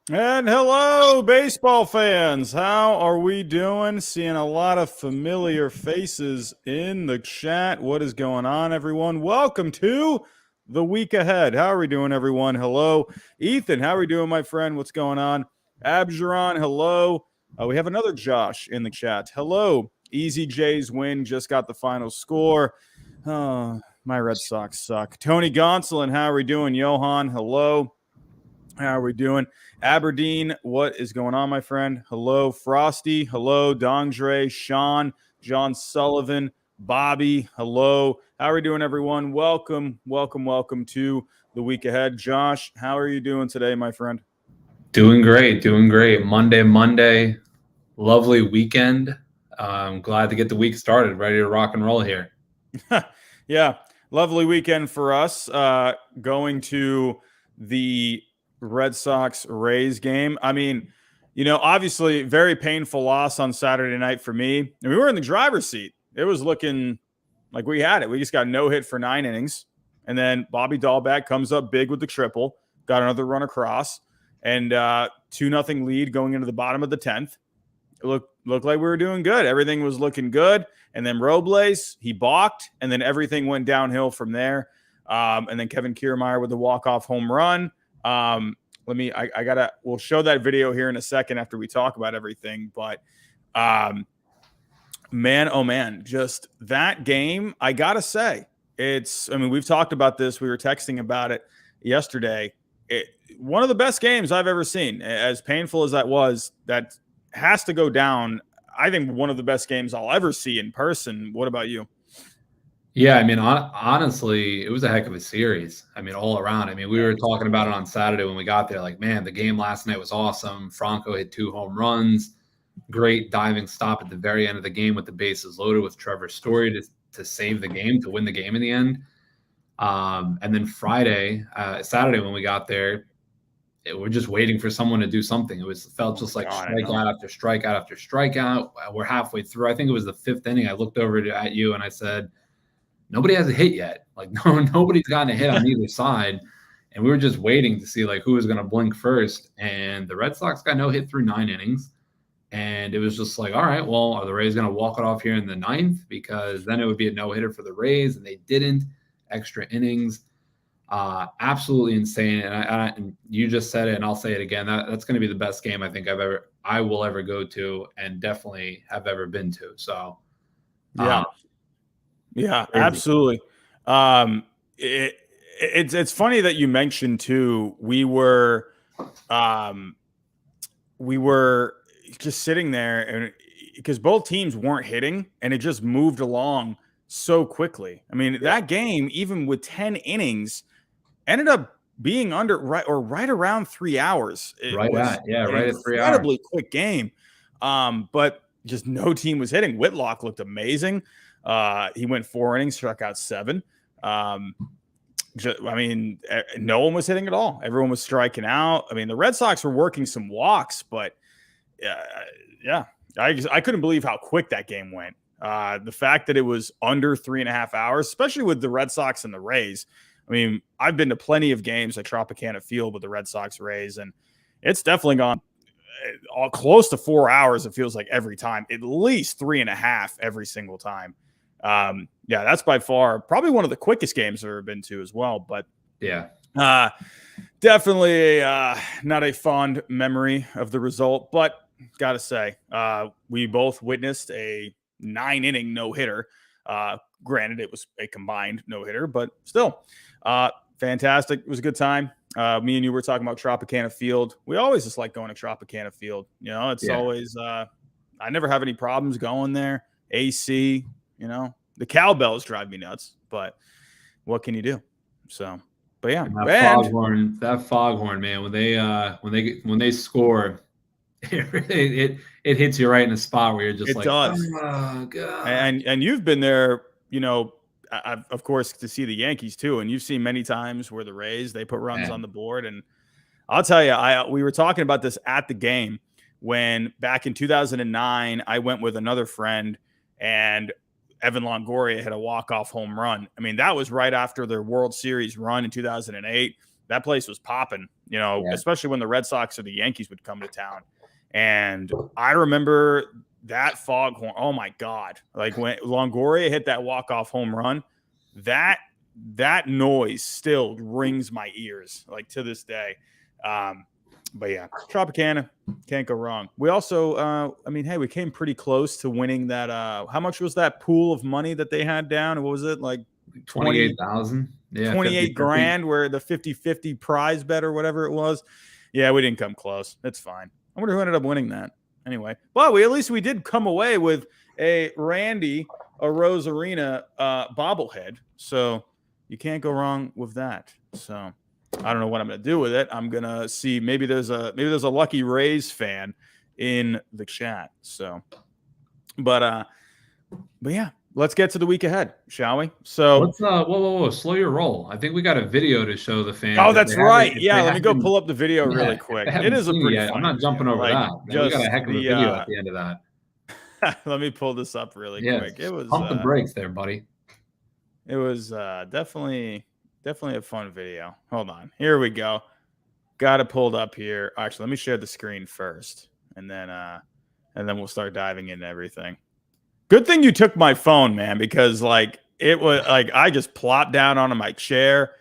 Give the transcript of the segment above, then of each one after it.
And hello, baseball fans. How are we doing? Seeing a lot of familiar faces in the chat. What is going on, everyone? Welcome to the week ahead. How are we doing, everyone? Hello. Ethan, how are we doing, my friend? What's going on? Abjuron, hello. We have another Josh in the chat. Hello. Easy J's win. Just got the final score. Oh, my Red Sox suck. Tony Gonsolin, how are we doing? Johan, hello. How are we doing? Aberdeen, what is going on, my friend? Hello, Frosty. Hello, Dongdre, Sean, John Sullivan, Bobby. Hello. How are we doing, everyone? Welcome to the week ahead. Josh, how are you doing today, my friend? Doing great. Monday. Lovely weekend. I'm glad to get the week started. Ready to rock and roll here. Yeah, lovely weekend for us. Going to the Red Sox Rays game. I mean, obviously very painful loss on Saturday night for me. And we were in the driver's seat. It was looking like we had it. We just got no hit for 9 innings. And then Bobby Dahlbeck comes up big with the triple, got another run across, and 2-0 lead going into the bottom of the 10th. It looked like we were doing good. Everything was looking good. And then Robles, he balked, and then everything went downhill from there. And then Kevin Kiermaier with the walk-off home run. We'll show that video here in a second after we talk about everything. But man, oh man, just that game, I gotta say, we've talked about this. We were texting about it yesterday. One of the best games I've ever seen. As painful as that was, that has to go down. I think one of the best games I'll ever see in person. What about you? Yeah, honestly, it was a heck of a series. All around. We were talking about it on Saturday when we got there. Like, man, the game last night was awesome. Franco hit 2 home runs. Great diving stop at the very end of the game with the bases loaded with Trevor Story to save the game, to win the game in the end. And then Saturday when we got there, we're just waiting for someone to do something. It felt just like strikeout after strikeout after strikeout. We're halfway through. I think it was the 5th inning. I looked over at you and I said, nobody has a hit yet. Like, nobody's gotten a hit on either side. And we were just waiting to see like who was going to blink first. And the Red Sox got no hit through 9 innings. And it was just like, all right, well, are the Rays going to walk it off here in the 9th? Because then it would be a no-hitter for the Rays, and they didn't. Extra innings. Absolutely insane. And you just said it, and I'll say it again. That's going to be the best game I think I will ever go to, and definitely have ever been to. So, yeah, absolutely. It's funny that you mentioned too. We were just sitting there, and because both teams weren't hitting, and it just moved along so quickly. That game, even with 10 innings, ended up being right around 3 hours. Right at 3 hours. Incredibly quick game. But just no team was hitting. Whitlock looked amazing. He went 4 innings, struck out 7. No one was hitting at all. Everyone was striking out. The Red Sox were working some walks, but I couldn't believe how quick that game went. The fact that it was under 3.5 hours, especially with the Red Sox and the Rays. I've been to plenty of games at Tropicana Field with the Red Sox Rays, and it's definitely gone close to 4 hours. It feels like every time, at least 3.5 every single time. That's by far probably one of the quickest games I've ever been to as well. But definitely not a fond memory of the result, but gotta say, we both witnessed a 9-inning no-hitter. Granted, it was a combined no-hitter, but still fantastic. It was a good time. Me and you were talking about Tropicana Field. We always just like going to Tropicana Field. It's always I never have any problems going there. AC, the cowbells drive me nuts, but what can you do? So, but yeah, that foghorn, man, when they score, it hits you right in the spot where you're just does. Oh god. And you've been there, of course, to see the Yankees too, and you've seen many times where the Rays, they put runs on the board. And I'll tell you, we were talking about this at the game when back in 2009, I went with another friend, and Evan Longoria hit a walk-off home run. That was right after their World Series run in 2008. that place was popping, especially when the Red Sox or the Yankees would come to town. And I remember that foghorn. Oh my God. Like when Longoria hit that walk-off home run, that noise still rings my ears like to this day. But yeah, Tropicana, can't go wrong. We also, hey, we came pretty close to winning that. How much was that pool of money that they had down? What was it, like 28,000? Yeah, 28 grand, where the 50-50 prize bet or whatever it was. Yeah, we didn't come close. That's fine. I wonder who ended up winning that. Anyway, well, at least we did come away with a Randy Arozarena bobblehead. So you can't go wrong with that. So I don't know what I'm going to do with it. I'm going to see maybe there's a lucky Rays fan in the chat. So, but yeah, let's get to the week ahead, shall we? So let's whoa, slow your roll. I think we got a video to show the fans. Oh, that's right. Yeah, let me go pull up the video really quick. It is a pretty funny. I'm not jumping over that. We got a heck of a video at the end of that. Let me pull this up really quick. It was pump the brakes there, buddy. It was definitely a fun video. Hold on. Here we go. Got it pulled up here. Actually, let me share the screen first, and then we'll start diving into everything. Good thing you took my phone, man, because like it was like I just plopped down onto my chair,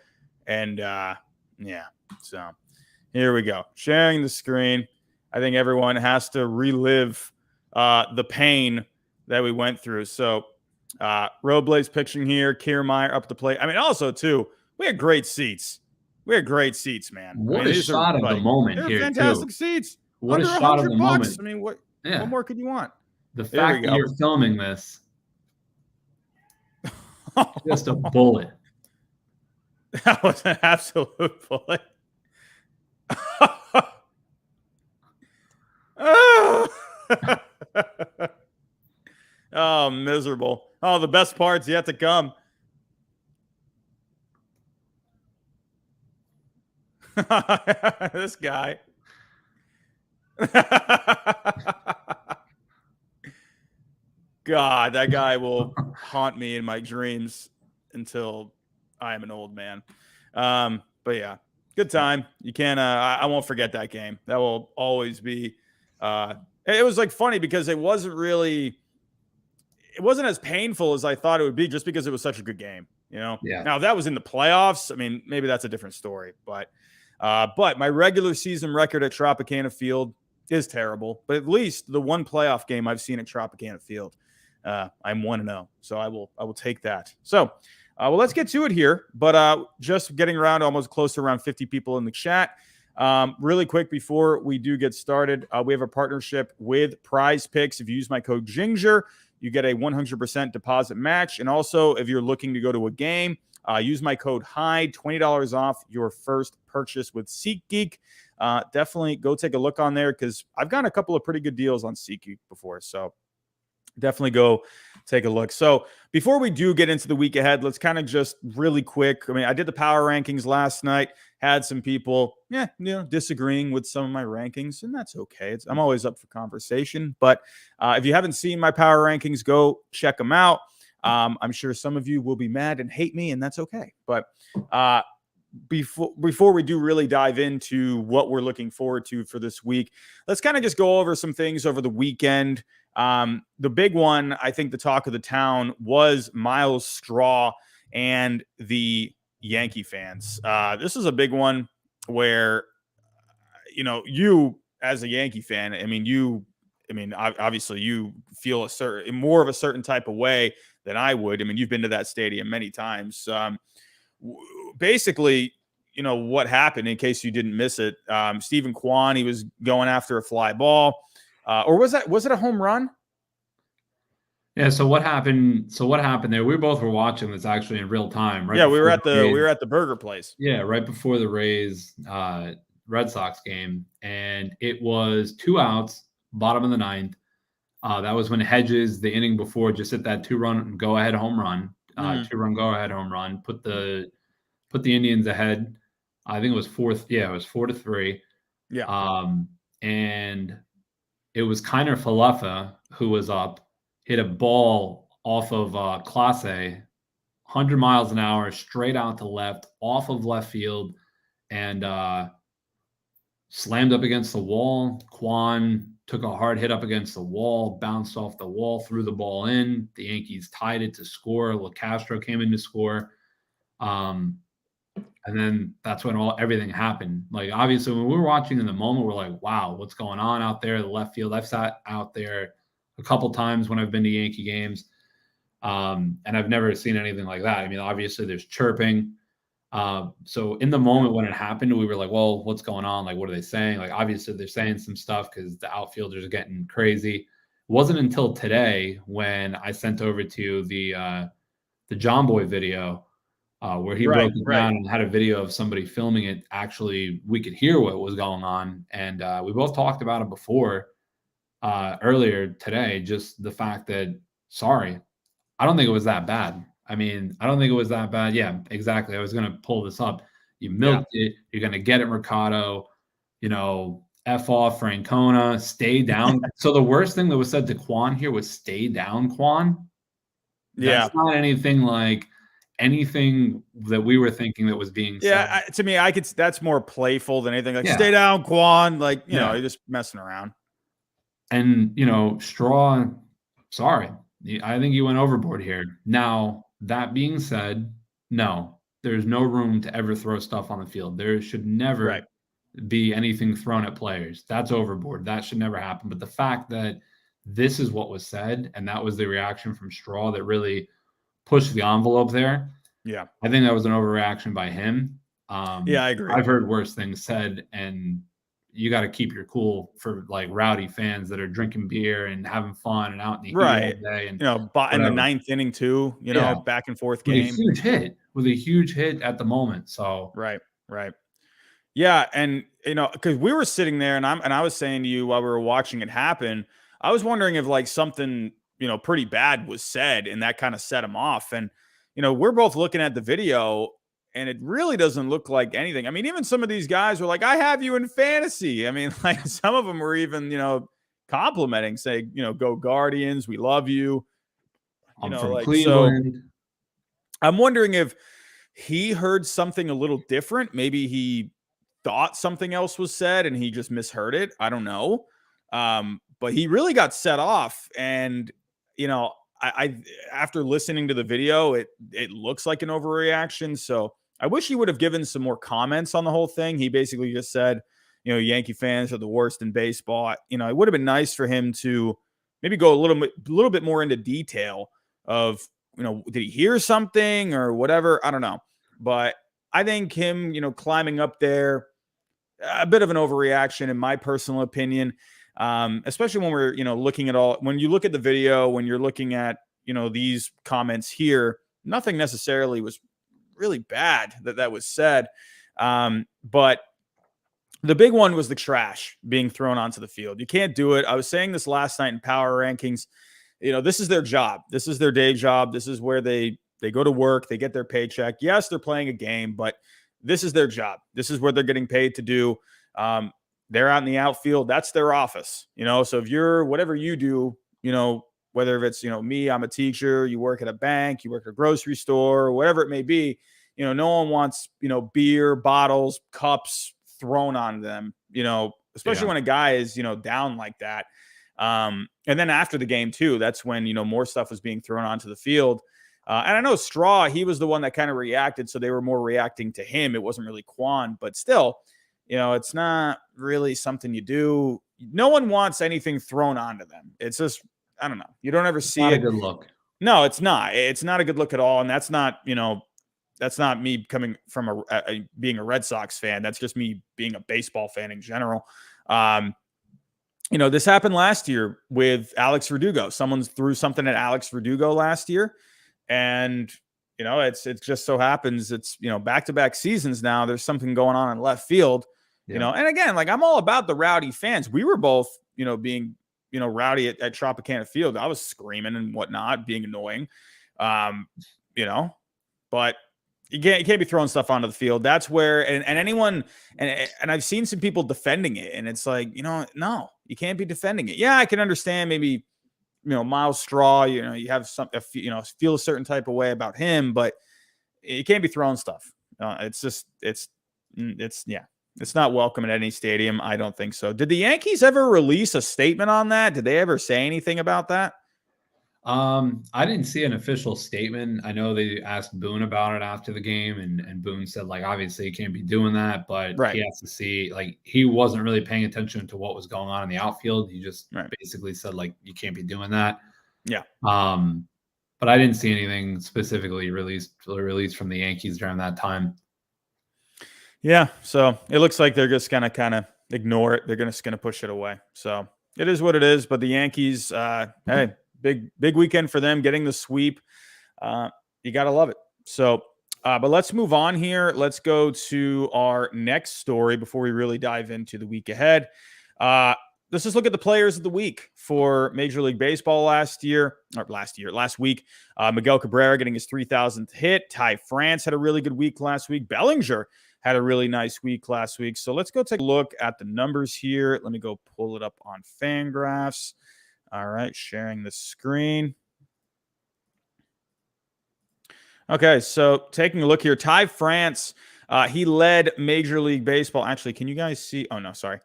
and yeah. So here we go. Sharing the screen. I think everyone has to relive the pain that we went through. So Robles pitching here, Kiermaier up the plate. I mean, also too, we had great seats. Man. What a shot of the moment here, fantastic too. seats. What a shot of the moment. I mean, what more could you want? The fact that you're filming this, just a bullet. That was an absolute bullet. Oh, miserable. Oh, the best part's yet to come. This guy. God, that guy will haunt me in my dreams until I am an old man. But yeah, good time. You can't, I won't forget that game. That will always be, it was like funny because it wasn't as painful as I thought it would be just because it was such a good game, Yeah. Now, if that was in the playoffs, I mean, maybe that's a different story, but my regular season record at Tropicana Field is terrible, but at least the one playoff game I've seen at Tropicana Field, I'm 1-0. So I will take that. So, well, let's get to it here, but just getting around almost close to around 50 people in the chat. Really quick before we do get started, we have a partnership with Prize Picks. If you use my code Ginger, you get a 100% deposit match. And also, if you're looking to go to a game, use my code HYDE, $20 off your first purchase with SeatGeek. Definitely go take a look on there because I've gotten a couple of pretty good deals on SeatGeek before. So definitely go take a look. So before we do get into the week ahead, let's kind of just really quick. I mean, I did the power rankings last night, had some people, disagreeing with some of my rankings, and that's okay. I'm always up for conversation. But if you haven't seen my power rankings, go check them out. I'm sure some of you will be mad and hate me, and that's okay. But before we do really dive into what we're looking forward to for this week, let's kind of just go over some things over the weekend. The big one, I think the talk of the town was Myles Straw and the Yankee fans. This is a big one where, you as a Yankee fan, obviously you feel more of a certain type of way than I would. I mean, you've been to that stadium many times. Basically, what happened, in case you didn't miss it, Stephen Kwan, he was going after a fly ball. Or was it a home run? Yeah. So what happened there? We both were watching this actually in real time. Right. Yeah, we were at the burger place. Yeah, right before the Rays Red Sox game, and it was 2 outs, bottom of the ninth. That was when Hedges, the inning before, just hit that 2-run go-ahead home run, 2-run go-ahead home run, put the Indians ahead. I think it was 4. Yeah, it was 4-3. Yeah. And it was Kiner Falefa who was up, hit a ball off of Clase, 100 miles an hour, straight out to left, off of left field. and slammed up against the wall. Kwan took a hard hit up against the wall, bounced off the wall, threw the ball in. The Yankees tied it to score. LaCastro came in to score. And then that's when everything happened. Like, obviously, when we were watching in the moment, we're like, wow, what's going on out there? The left field. I've sat out there a couple times when I've been to Yankee games, and I've never seen anything like that. I mean, obviously, there's chirping. So in the moment when it happened, we were like, well, what's going on? Like, what are they saying? Like, obviously, they're saying some stuff because the outfielders are getting crazy. It wasn't until today when I sent over to the John Boy video where he broke it down and had a video of somebody filming it. Actually, we could hear what was going on. And we both talked about it before earlier today, just the fact that, sorry, I don't think it was that bad. I mean, I don't think it was that bad. Yeah, exactly. I was going to pull this up. You milked it. You're going to get it, Mercado. F off Francona. Stay down. So the worst thing that was said to Kwan here was stay down, Kwan. That's not anything like anything that we were thinking that was being said. Yeah, to me, that's more playful than anything. Like, stay down, Kwan. Like, you know, you're just messing around. And, Straw, sorry. I think you went overboard here. Now, that being said, no, there's no room to ever throw stuff on the field. There should never be anything thrown at players. That's overboard. That should never happen. But the fact that this is what was said, and that was the reaction from Straw that really pushed the envelope there. Yeah. I think that was an overreaction by him. Yeah, I agree. I've heard worse things said, and you got to keep your cool for like rowdy fans that are drinking beer and having fun and out in the heat all day. And in the ninth inning too, back and forth game. With a huge hit at the moment. So right. Yeah, and because we were sitting there, and I was saying to you while we were watching it happen, I was wondering if like something pretty bad was said, and that kind of set him off. And we're both looking at the video, and it really doesn't look like anything. I mean, even some of these guys were like, I have you in fantasy. I mean, like some of them were even, complimenting, saying, go Guardians. We love you. I'm from Cleveland. So I'm wondering if he heard something a little different. Maybe he thought something else was said and he just misheard it. I don't know. But he really got set off. And, I after listening to the video, it looks like an overreaction. So I wish he would have given some more comments on the whole thing. He basically just said, Yankee fans are the worst in baseball. It would have been nice for him to maybe go a little bit more into detail of, did he hear something or whatever? I don't know. But I think him, climbing up there, a bit of an overreaction in my personal opinion. Especially when we're, looking at when you look at the video, when you're looking at, these comments here, nothing necessarily was really bad that was said. But the big one was the trash being thrown onto the field. You can't do it. I was saying this last night in Power Rankings. This is their job. This is their day job. This is where they go to work. They get their paycheck. Yes, they're playing a game, but this is their job. This is what they're getting paid to do. They're out in the outfield. That's their office, So if you're whatever you do, whether it's, me, I'm a teacher, you work at a bank, you work at a grocery store, whatever it may be, no one wants, beer, bottles, cups thrown on them, especially when a guy is, down like that. And then after the game too, that's when, more stuff was being thrown onto the field. And I know Straw, he was the one that kind of reacted. So they were more reacting to him. It wasn't really Kwan, but still, it's not really something you do. No one wants anything thrown onto them. It's just, I don't know. You don't ever see it. Not a good look. No, it's not. It's not a good look at all. And that's not, that's not me coming from being a Red Sox fan. That's just me being a baseball fan in general. This happened last year with Alex Verdugo. Someone threw something at Alex Verdugo last year. And, it just so happens it's, back-to-back seasons now. There's something going on in left field. And again, like I'm all about the rowdy fans. We were both, being, rowdy at Tropicana Field. I was screaming and whatnot, being annoying, but you can't be throwing stuff onto the field. That's where, and anyone, and I've seen some people defending it, and it's like, no, you can't be defending it. Yeah, I can understand maybe, Myles Straw, you have feel a certain type of way about him, but you can't be throwing stuff. It's It's not welcome at any stadium. I don't think so. Did the Yankees ever release a statement on that? Did they ever say anything about that? I didn't see an official statement. I know they asked Boone about it after the game, and Boone said, like, obviously he can't be doing that, but Right. he has to see, like, he wasn't really paying attention to what was going on in the outfield. He just basically said, like, you can't be doing that. Yeah. But I didn't see anything specifically released from the Yankees during that time. Yeah, so it looks like they're just gonna kind of ignore it. They're just gonna push it away. So it is what it is. But the Yankees, hey, big weekend for them, getting the sweep. You gotta love it. So, but let's move on here. Let's go to our next story before we really dive into the week ahead. Let's just look at the players of the week for Major League Baseball last week. Miguel Cabrera getting his 3,000th hit. Ty France had a really good week last week. Bellinger had a really nice week last week. So let's go take a look at the numbers here. Let me go pull it up on Fangraphs. All right, sharing the screen. Okay, so taking a look here, Ty France, he led Major League Baseball. Actually, can you guys see? Oh, no, sorry.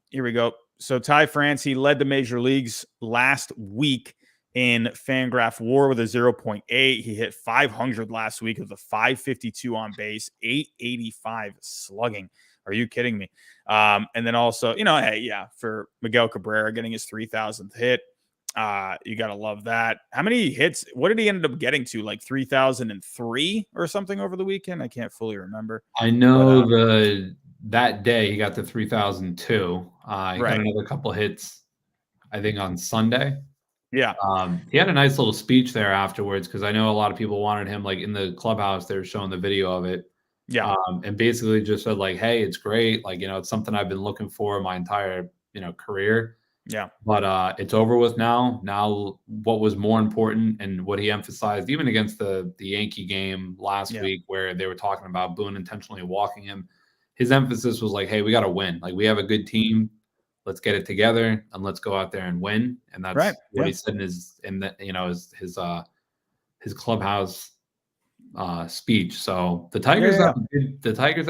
Here we go. So Ty France, he led the major leagues last week in Fangraph WAR with a 0.8. He hit 500 last week with a 552 on base, 885 slugging. Are you kidding me? And then also, for Miguel Cabrera getting his 3,000th hit, you got to love that. How many hits? What did he end up getting to? Like 3,003 or something over the weekend? I can't fully remember. I know that day he got to 3,002. He got another couple hits, I think, on Sunday. Yeah. He had a nice little speech there afterwards, because I know a lot of people wanted him, like, in the clubhouse. They were showing the video of it. Yeah. And basically just said, like, hey, it's great. Like, it's something I've been looking for my entire, career. Yeah. But it's over with now. Now, what was more important, and what he emphasized, even against the Yankee game last week, where they were talking about Boone intentionally walking him, his emphasis was like, hey, we got to win. Like, we have a good team. Let's get it together and let's go out there and win. And that's what he said in his clubhouse speech. So the Tigers have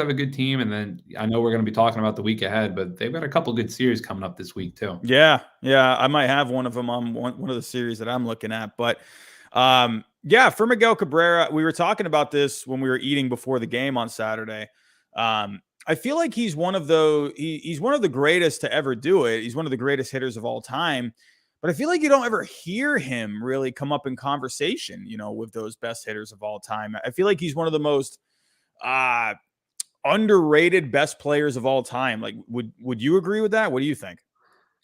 a good team, and then I know we're going to be talking about the week ahead, but they've got a couple good series coming up this week too. Yeah, I might have one of them on one of the series that I'm looking at. But for Miguel Cabrera, we were talking about this when we were eating before the game on Saturday. I feel like he's one of the greatest to ever do it. He's one of the greatest hitters of all time. But I feel like you don't ever hear him really come up in conversation, with those best hitters of all time. I feel like he's one of the most underrated best players of all time. Like, would you agree with that? What do you think?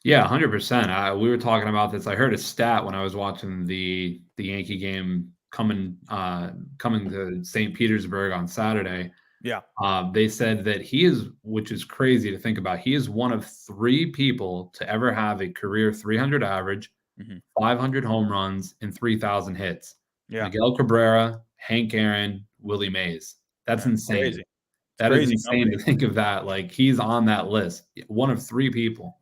Yeah, 100%. We were talking about this. I heard a stat when I was watching the Yankee game coming to St. Petersburg on Saturday. Yeah. They said that he is, which is crazy to think about, he is one of 3 people to ever have a career 300 average, 500 home runs, and 3,000 hits. Yeah. Miguel Cabrera, Hank Aaron, Willie Mays. That's insane. Crazy. That is insane to think of that. Like, he's on that list. One of 3 people.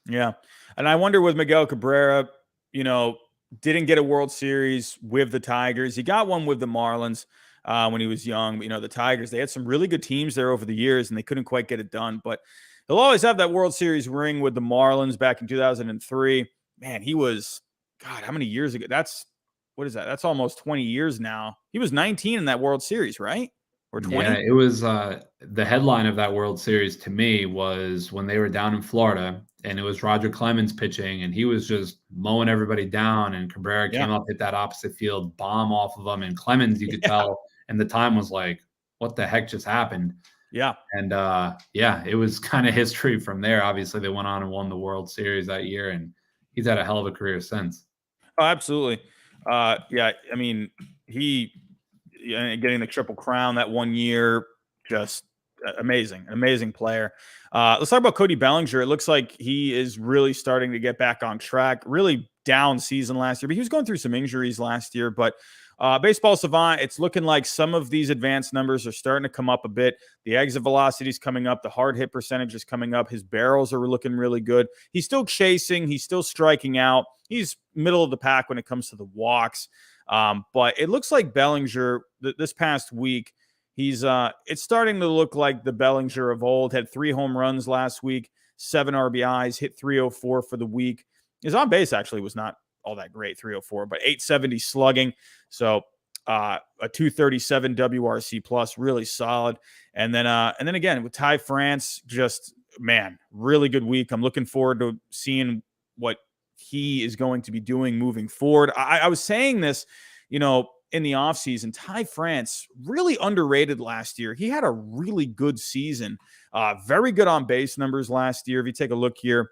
Yeah. And I wonder with Miguel Cabrera, didn't get a World Series with the Tigers. He got one with the Marlins when he was young. The Tigers, they had some really good teams there over the years, and they couldn't quite get it done. But he'll always have that World Series ring with the Marlins back in 2003. Man, he was, God, how many years ago? What is that? That's almost 20 years now. He was 19 in that World Series, right? Or 20? Yeah, it was the headline of that World Series to me was when they were down in Florida, and it was Roger Clemens pitching, and he was just mowing everybody down, and Cabrera came up, hit that opposite field bomb off of him, and Clemens, you could tell, and the time was like, what the heck just happened? Yeah. And it was kind of history from there. Obviously, they went on and won the World Series that year, and he's had a hell of a career since. Oh, absolutely. I mean, getting the Triple Crown that one year, just amazing, an amazing player. Let's talk about Cody Ballinger. It looks like he is really starting to get back on track. Really down season last year, but he was going through some injuries last year. But Baseball Savant, it's looking like some of these advanced numbers are starting to come up a bit. The exit velocity is coming up. The hard hit percentage is coming up. His barrels are looking really good. He's still chasing. He's still striking out. He's middle of the pack when it comes to the walks. But it looks like Bellinger this past week, He's it's starting to look like the Bellinger of old. Had 3 home runs last week, 7 RBIs, hit 304 for the week. His on base actually was not all that great, 304, but 870 slugging. So a 237 WRC plus, really solid. And then again with Ty France, just man, really good week. I'm looking forward to seeing what he is going to be doing moving forward. I was saying this, in the offseason, Ty France, really underrated last year. He had a really good season. Very good on base numbers last year. If you take a look here,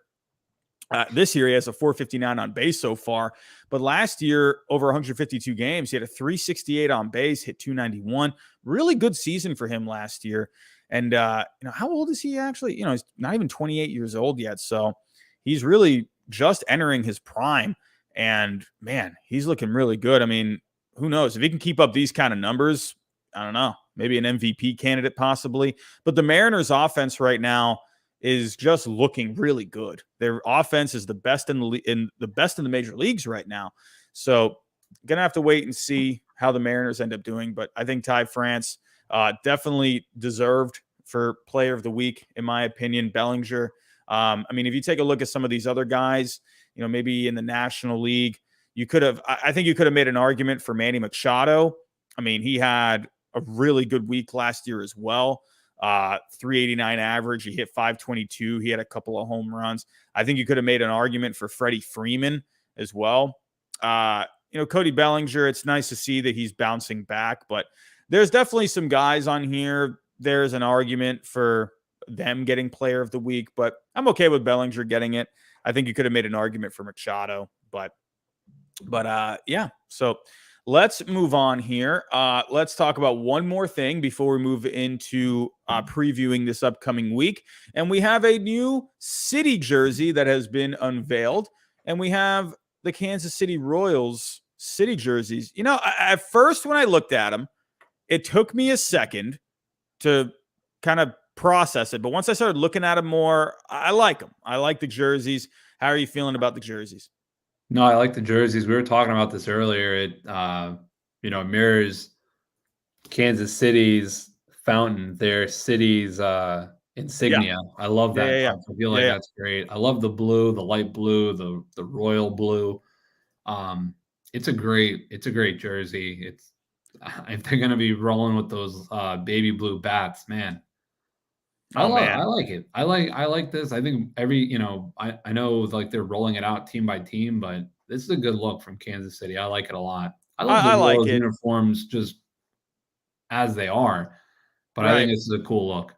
this year he has a 459 on base so far. But last year, over 152 games, he had a 368 on base, hit 291. Really good season for him last year. And, how old is he actually? He's not even 28 years old yet. So he's really just entering his prime. And, man, he's looking really good. I mean, who knows? If he can keep up these kind of numbers, I don't know, maybe an MVP candidate possibly. But the Mariners offense right now is just looking really good. Their offense is the best in the major leagues right now. So gonna have to wait and see how the Mariners end up doing. But I think Ty France definitely deserved for player of the week, in my opinion. Bellinger. If you take a look at some of these other guys, maybe in the National League, I think you could have made an argument for Manny Machado. I mean, he had a really good week last year as well. 389 average. He hit 522. He had a couple of home runs. I think you could have made an argument for Freddie Freeman as well. Cody Ballinger, it's nice to see that he's bouncing back, but there's definitely some guys on here. There's an argument for them getting player of the week, but I'm okay with Bellinger getting it. I think you could have made an argument for Machado, but yeah. So let's move on here. Let's talk about one more thing before we move into previewing this upcoming week. And we have a new city jersey that has been unveiled. And we have the Kansas City Royals city jerseys. At first when I looked at them, it took me a second to kind of process it. But once I started looking at them more, I like them. I like the jerseys. How are you feeling about the jerseys? No, I like the jerseys. We were talking about this earlier. It, mirrors Kansas City's fountain, their city's insignia. Yeah. I love that. Yeah. I feel like that's great. I love the blue, the light blue, the royal blue. It's a great jersey. It's if they're gonna be rolling with those baby blue bats, man. I like it. I like this. I think I know like they're rolling it out team by team, but this is a good look from Kansas City. I like it a lot. I love the Royals uniforms just as they are, but I think this is a cool look.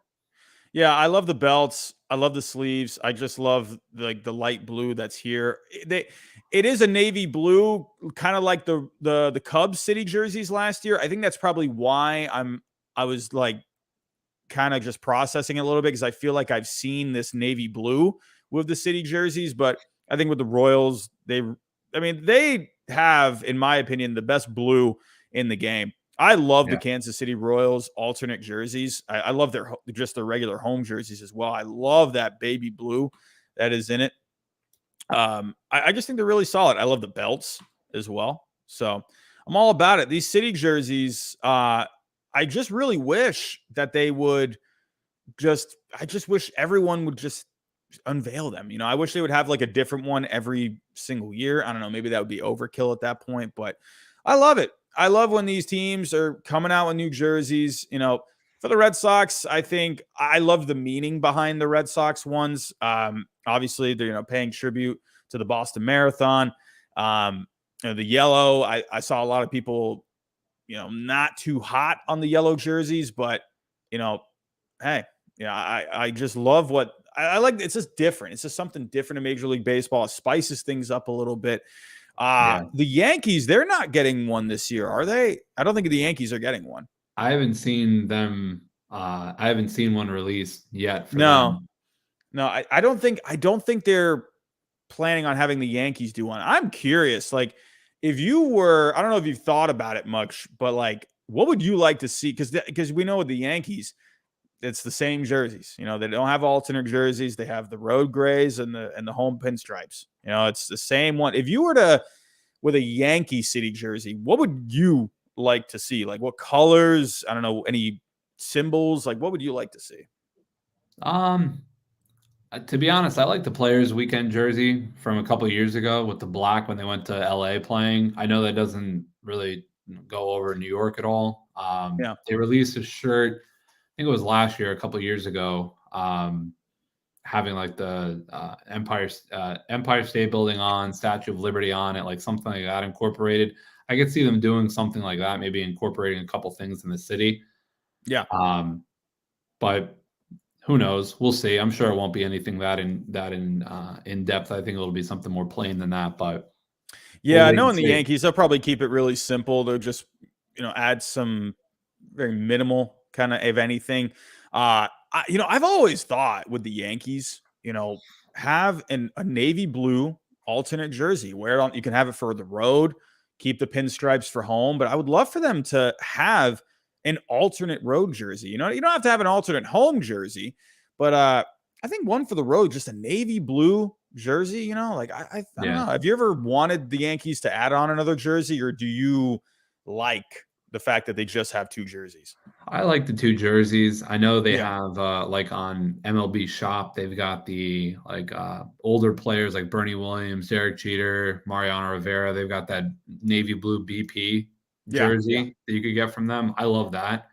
Yeah, I love the belts. I love the sleeves. I just love the light blue that's here. It is a navy blue, kind of like the Cubs city jerseys last year. I think that's probably why I was like kind of just processing it a little bit, because I feel like I've seen this navy blue with the city jerseys. But I think with the Royals, they have, in my opinion, the best blue in the game. I love the Kansas City Royals alternate jerseys. I love their regular home jerseys as well. I love that baby blue that is in it. I just think they're really solid. I love the belts as well. So I'm all about it. These city jerseys, I just really wish that they would I just wish everyone would just unveil them. I wish they would have like a different one every single year. I don't know. Maybe that would be overkill at that point, but I love it. I love when these teams are coming out with new jerseys. For the Red Sox, I think I love the meaning behind the Red Sox ones. Obviously, they're paying tribute to the Boston Marathon. The yellow, I saw a lot of people, not too hot on the yellow jerseys, but hey, I just love what I like. It's just different. It's just something different in Major League Baseball. It spices things up a little bit. The Yankees, they're not getting one this year, are they? I don't think the Yankees are getting one. I haven't seen them. I haven't seen one released yet for them. No, I don't think they're planning on having the Yankees do one. I'm curious, like, if you were, I don't know if you've thought about it much, but like, what would you like to see? Because we know with the Yankees, it's the same jerseys. They don't have alternate jerseys. They have the road grays and the home pinstripes. It's the same one. If you were with a Yankee City jersey, what would you like to see? Like, what colors? I don't know, any symbols? Like, what would you like to see? To be honest, I like the Players Weekend jersey from a couple of years ago with the black when they went to LA playing. I know that doesn't really go over New York at all. Yeah. They released a shirt, I think it was last year, a couple of years ago, having like the Empire State Building on, Statue of Liberty on it, like something like that incorporated. I could see them doing something like that, maybe incorporating a couple things in the city. Yeah. But who knows? We'll see. I'm sure it won't be anything that in depth. I think it'll be something more plain than that. But Yeah, knowing the Yankees, they'll probably keep it really simple. They'll just, add some very minimal kind of anything. I've always thought with the Yankees, have a navy blue alternate jersey. Wear it on. You can have it for the road, keep the pinstripes for home. But I would love for them to have an alternate road jersey. You don't have to have an alternate home jersey, but I think one for the road, just a navy blue jersey. I don't know. Have you ever wanted the Yankees to add on another jersey, or do you like the fact that they just have two jerseys? I like the two jerseys. I know they have like on MLB Shop, they've got the older players like Bernie Williams, Derek Jeter, Mariano Rivera. They've got that navy blue BP jersey that you could get from them. I love that.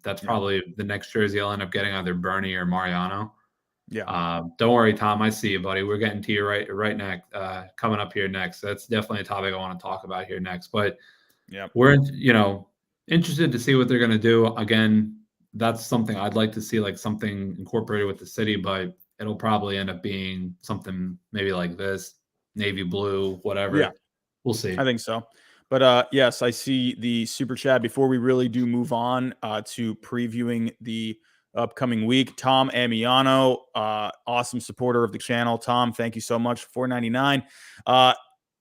That's probably the next jersey I'll end up getting, either Bernie or Mariano. Yeah. Don't worry, Tom. I see you, buddy. We're getting to you right next. Coming up here next. That's definitely a topic I want to talk about here next. But we're interested to see what they're going to do. Again, that's something I'd like to see, like something incorporated with the city, but it'll probably end up being something maybe like this, navy blue, whatever. Yeah. We'll see. I think so. But yes, I see the super chat. Before we really do move on to previewing the upcoming week, Tom Amiano, awesome supporter of the channel. Tom, thank you so much for $4.99.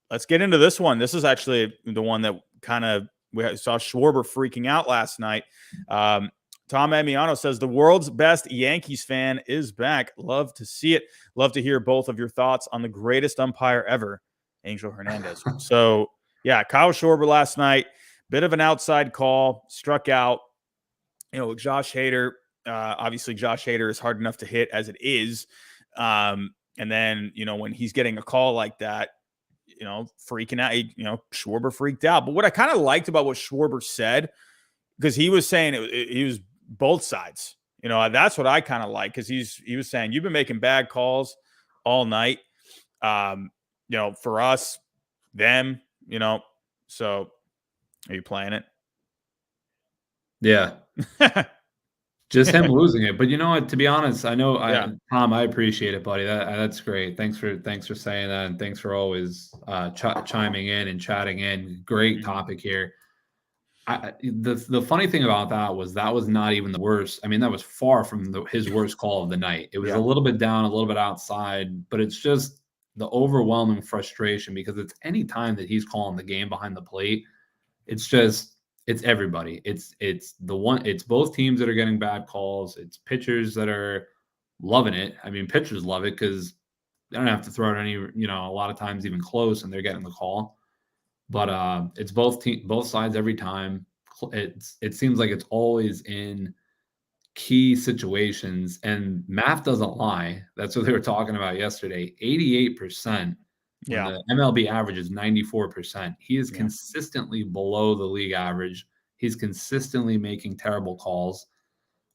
Let's get into this one. This is actually the one that kind of we saw Schwarber freaking out last night. Tom Amiano says the world's best Yankees fan is back. Love to see it. Love to hear both of your thoughts on the greatest umpire ever, Angel Hernandez. So, yeah, Kyle Schwarber last night, bit of an outside call, struck out. Josh Hader, obviously Josh Hader is hard enough to hit as it is. And then, when he's getting a call like that, freaking out, Schwarber freaked out. But what I kind of liked about what Schwarber said, because he was saying he was both sides, that's what I kind of like, because he was saying, you've been making bad calls all night. For us, them, so are you playing it? Yeah. Just him losing it. But you know what, to be honest, I know Tom, I appreciate it, buddy. That's great. Thanks for saying that, and thanks for always chiming in and chatting in. Great topic here. The funny thing about that was not even the worst. I mean, that was far from his worst call of the night. It was a little bit down, a little bit outside, but it's just the overwhelming frustration, because it's any time that he's calling the game behind the plate, it's everybody. It's both teams that are getting bad calls. It's pitchers that are loving it. I mean, pitchers love it because they don't have to throw it any, a lot of times even close, and they're getting the call. But it's both sides every time. It seems like it's always in key situations, and math doesn't lie. That's what they were talking about yesterday. 88%. When the MLB average is 94%. He is consistently below the league average. He's consistently making terrible calls,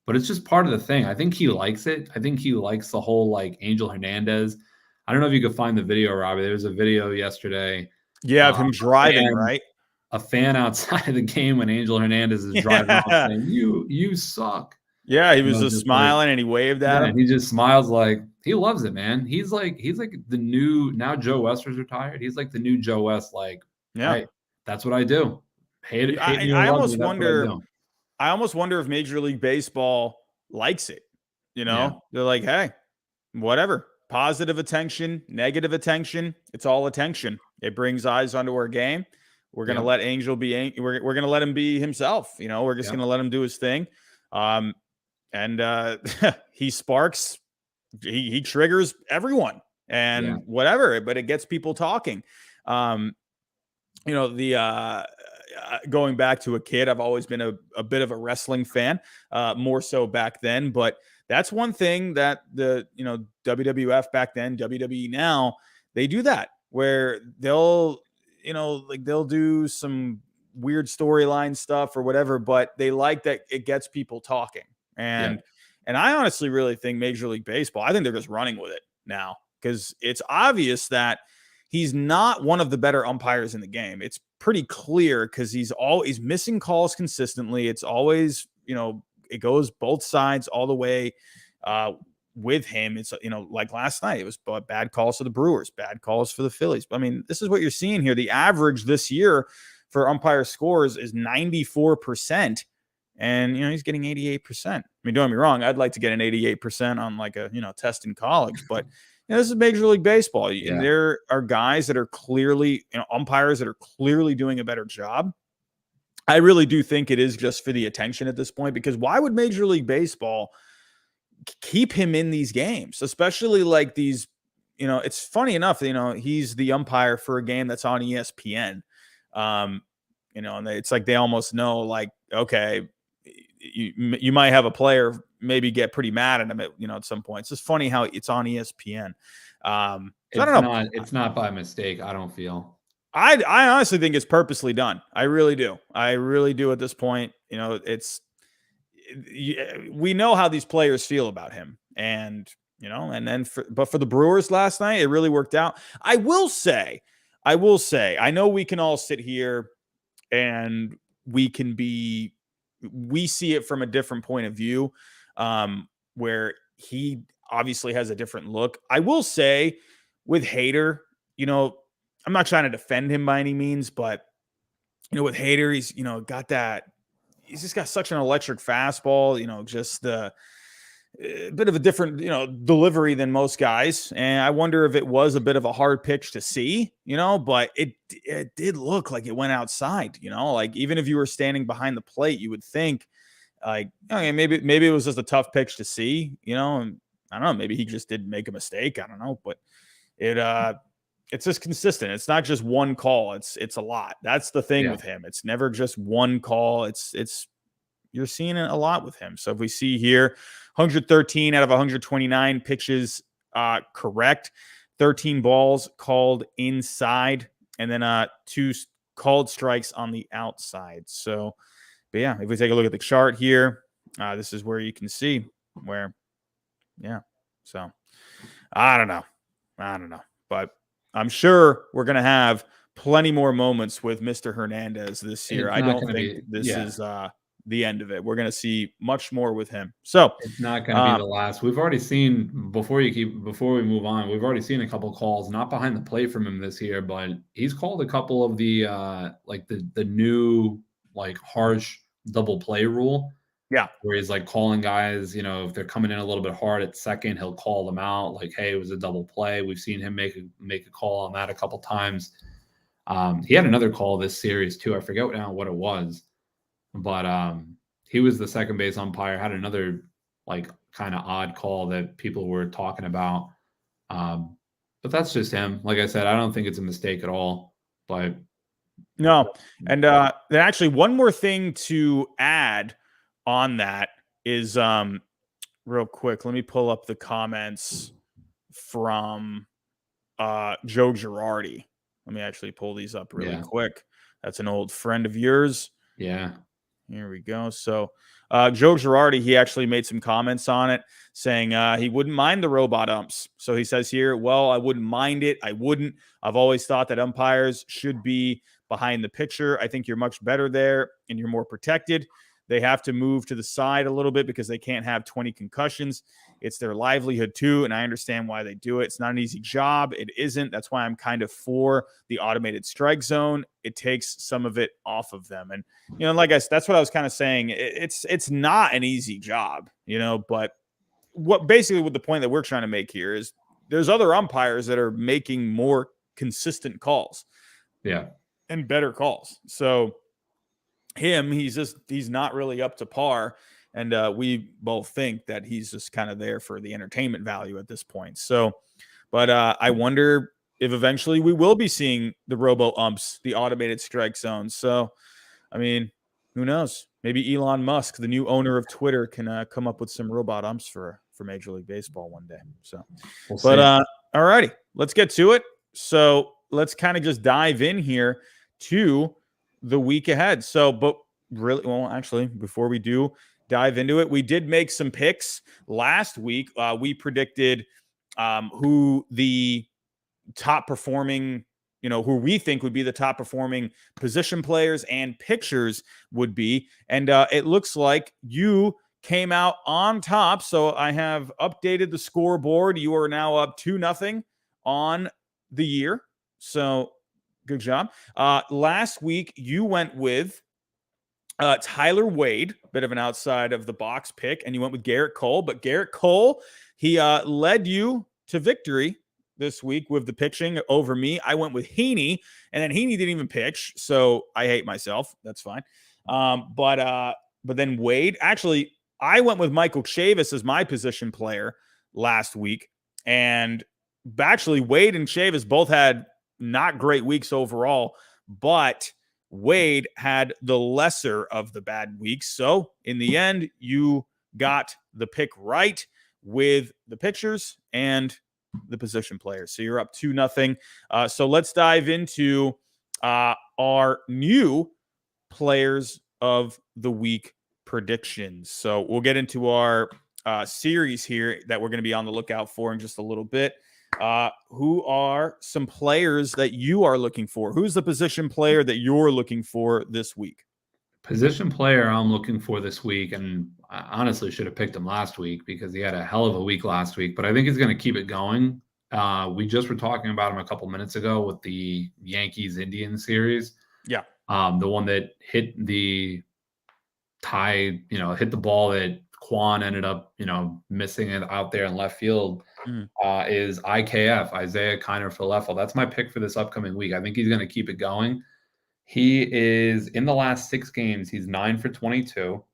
but it's just part of the thing. I think he likes it. I think he likes the whole like Angel Hernandez. I don't know if you could find the video, Robbie. There was a video yesterday. Yeah, of him driving, right? A fan outside of the game when Angel Hernandez is driving off saying, you suck. Yeah, he was just smiling and he waved at him. He just smiles like he loves it, man. He's like the new, now Joe West was retired. He's like the new Joe West, like, hey, that's what I do. I almost wonder if Major League Baseball likes it. They're like, hey, whatever. Positive attention, negative attention, it's all attention. It brings eyes onto our game. We're gonna let Angel be. We're gonna let him be himself. We're just gonna let him do his thing. And he sparks. He triggers everyone and whatever, but it gets people talking. going back to a kid, I've always been a bit of a wrestling fan, more so back then. But that's one thing that the WWF back then, WWE now, they do that where they'll they'll do some weird storyline stuff or whatever, but they like that it gets people talking. And I honestly really think Major League Baseball, I think they're just running with it now because it's obvious that he's not one of the better umpires in the game. It's pretty clear because he's missing calls consistently. It's always, it goes both sides all the way with him. It's, like last night, it was bad calls for the Brewers, bad calls for the Phillies. I mean, this is what you're seeing here. The average this year for umpire scores is 94%. And, he's getting 88%. I mean, don't get me wrong. I'd like to get an 88% on like a, test in college, but this is Major League Baseball. And there are guys that are clearly, umpires that are clearly doing a better job. I really do think it is just for the attention at this point, because why would Major League Baseball keep him in these games, especially like these, it's funny enough, he's the umpire for a game that's on ESPN. And it's like, they almost know like, okay, you might have a player maybe get pretty mad at him at some point. It's just funny how it's on ESPN. I don't know. It's not by mistake. I don't feel. I honestly think it's purposely done. I really do. I really do at this point. We know how these players feel about him, and but for the Brewers last night, it really worked out. I will say, I know we can all sit here and we see it from a different point of view, where he obviously has a different look. I will say with Hader, I'm not trying to defend him by any means, but with Hader, he's got that. He's just got such an electric fastball. Just the bit of a different delivery than most guys. And I wonder if it was a bit of a hard pitch to see. But it did look like it went outside. Like even if you were standing behind the plate, you would think like, okay, maybe it was just a tough pitch to see. And I don't know. Maybe he just didn't make a mistake. I don't know, but it's just consistent. It's not just one call. It's a lot. That's the thing with him. It's never just one call. It's you're seeing it a lot with him. So if we see here, 113 out of 129 pitches correct, 13 balls called inside, and then 2 called strikes on the outside. So, but yeah, if we take a look at the chart here, this is where you can see where, So I don't know, but I'm sure we're going to have plenty more moments with Mr. Hernandez this year. I don't think this is the end of it. We're going to see much more with him. So it's not going to be the last. We've already seen, before we move on, we've already seen a couple calls, not behind the plate from him this year, but he's called a couple of the the new like harsh double play rule. Yeah. Where he's like calling guys, if they're coming in a little bit hard at second, he'll call them out like, hey, it was a double play. We've seen him make a call on that a couple times. He had another call this series too. I forget now what it was, but he was the second base umpire, had another like kind of odd call that people were talking about. But that's just him. Like I said, I don't think it's a mistake at all, but no. And then actually one more thing to add on that is real quick, let me pull up the comments from Joe Girardi. Let me actually pull these up really quick. That's an old friend of yours. Yeah. Here we go. So Joe Girardi, he actually made some comments on it saying he wouldn't mind the robot umps. So he says here, well, I wouldn't mind it. I wouldn't. I've always thought that umpires should be behind the pitcher. I think you're much better there and you're more protected. They have to move to the side a little bit because they can't have 20 concussions. It's their livelihood too, and I understand why they do it. It's not an easy job. It isn't. That's why I'm kind of for the automated strike zone. It takes some of it off of them. And, that's what I was kind of saying. It's not an easy job, but what the point that we're trying to make here is there's other umpires that are making more consistent calls. Yeah. And better calls. So he's not really up to par. And we both think that he's just kind of there for the entertainment value at this point. So, but I wonder if eventually we will be seeing the robo umps, the automated strike zones. So I mean, who knows? Maybe Elon Musk, the new owner of Twitter, can come up with some robot umps for Major League Baseball one day. So, We'll but see. all righty, let's get to it. So let's kind of just dive in here to the week ahead. So, but really, well, actually, before we do dive into it, we did make some picks last week. We predicted who the top performing, who we think would be the top performing position players and pitchers would be. And it looks like you came out on top. So I have updated the scoreboard. You are now up 2-0 on the year. So good job. Last week, you went with Tyler Wade, bit of an outside of the box pick, and you went with Garrett Cole. But Garrett Cole, he led you to victory this week with the pitching over me. I went with Heaney, and then Heaney didn't even pitch, so I hate myself. That's fine. But then Wade, actually, I went with Michael Chavis as my position player last week, and actually Wade and Chavis both had not great weeks overall, but Wade had the lesser of the bad weeks. So in the end, you got the pick right with the pitchers and the position players. So you're up 2-0. So let's dive into our new players of the week predictions. So we'll get into our series here that we're going to be on the lookout for in just a little bit. Who are some players that you are looking for? Who's the position player that you're looking for this week? Position player I'm looking for this week, and I honestly should have picked him last week because he had a hell of a week last week, but I think he's going to keep it going. We just were talking about him a couple minutes ago with the Yankees-Indians series. Yeah. The one that hit the tie, hit the ball that Quan ended up, missing it out there in left field is IKF, Isaiah Kiner-Falefa. That's my pick for this upcoming week. I think he's going to keep it going. He is, in the last 6 games, he's 9 for 22,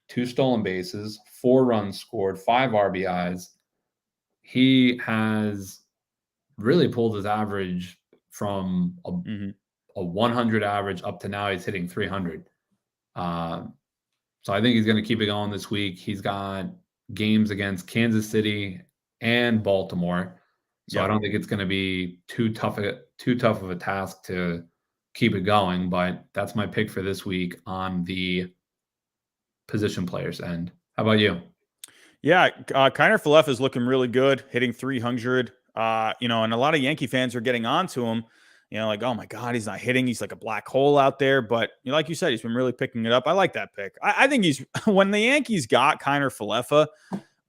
2 stolen bases, 4 runs scored, 5 RBIs. He has really pulled his average from a 100 average up to now he's hitting 300. So I think he's going to keep it going this week. He's got games against Kansas City and Baltimore. So I don't think it's going to be too tough of a task to keep it going, but that's my pick for this week on the position players end. How about you? Yeah, Kiner-Falefa is looking really good, hitting 300. And a lot of Yankee fans are getting onto him. Like, oh my God, he's not hitting. He's like a black hole out there. But like you said, he's been really picking it up. I like that pick. I think when the Yankees got Kiner-Falefa,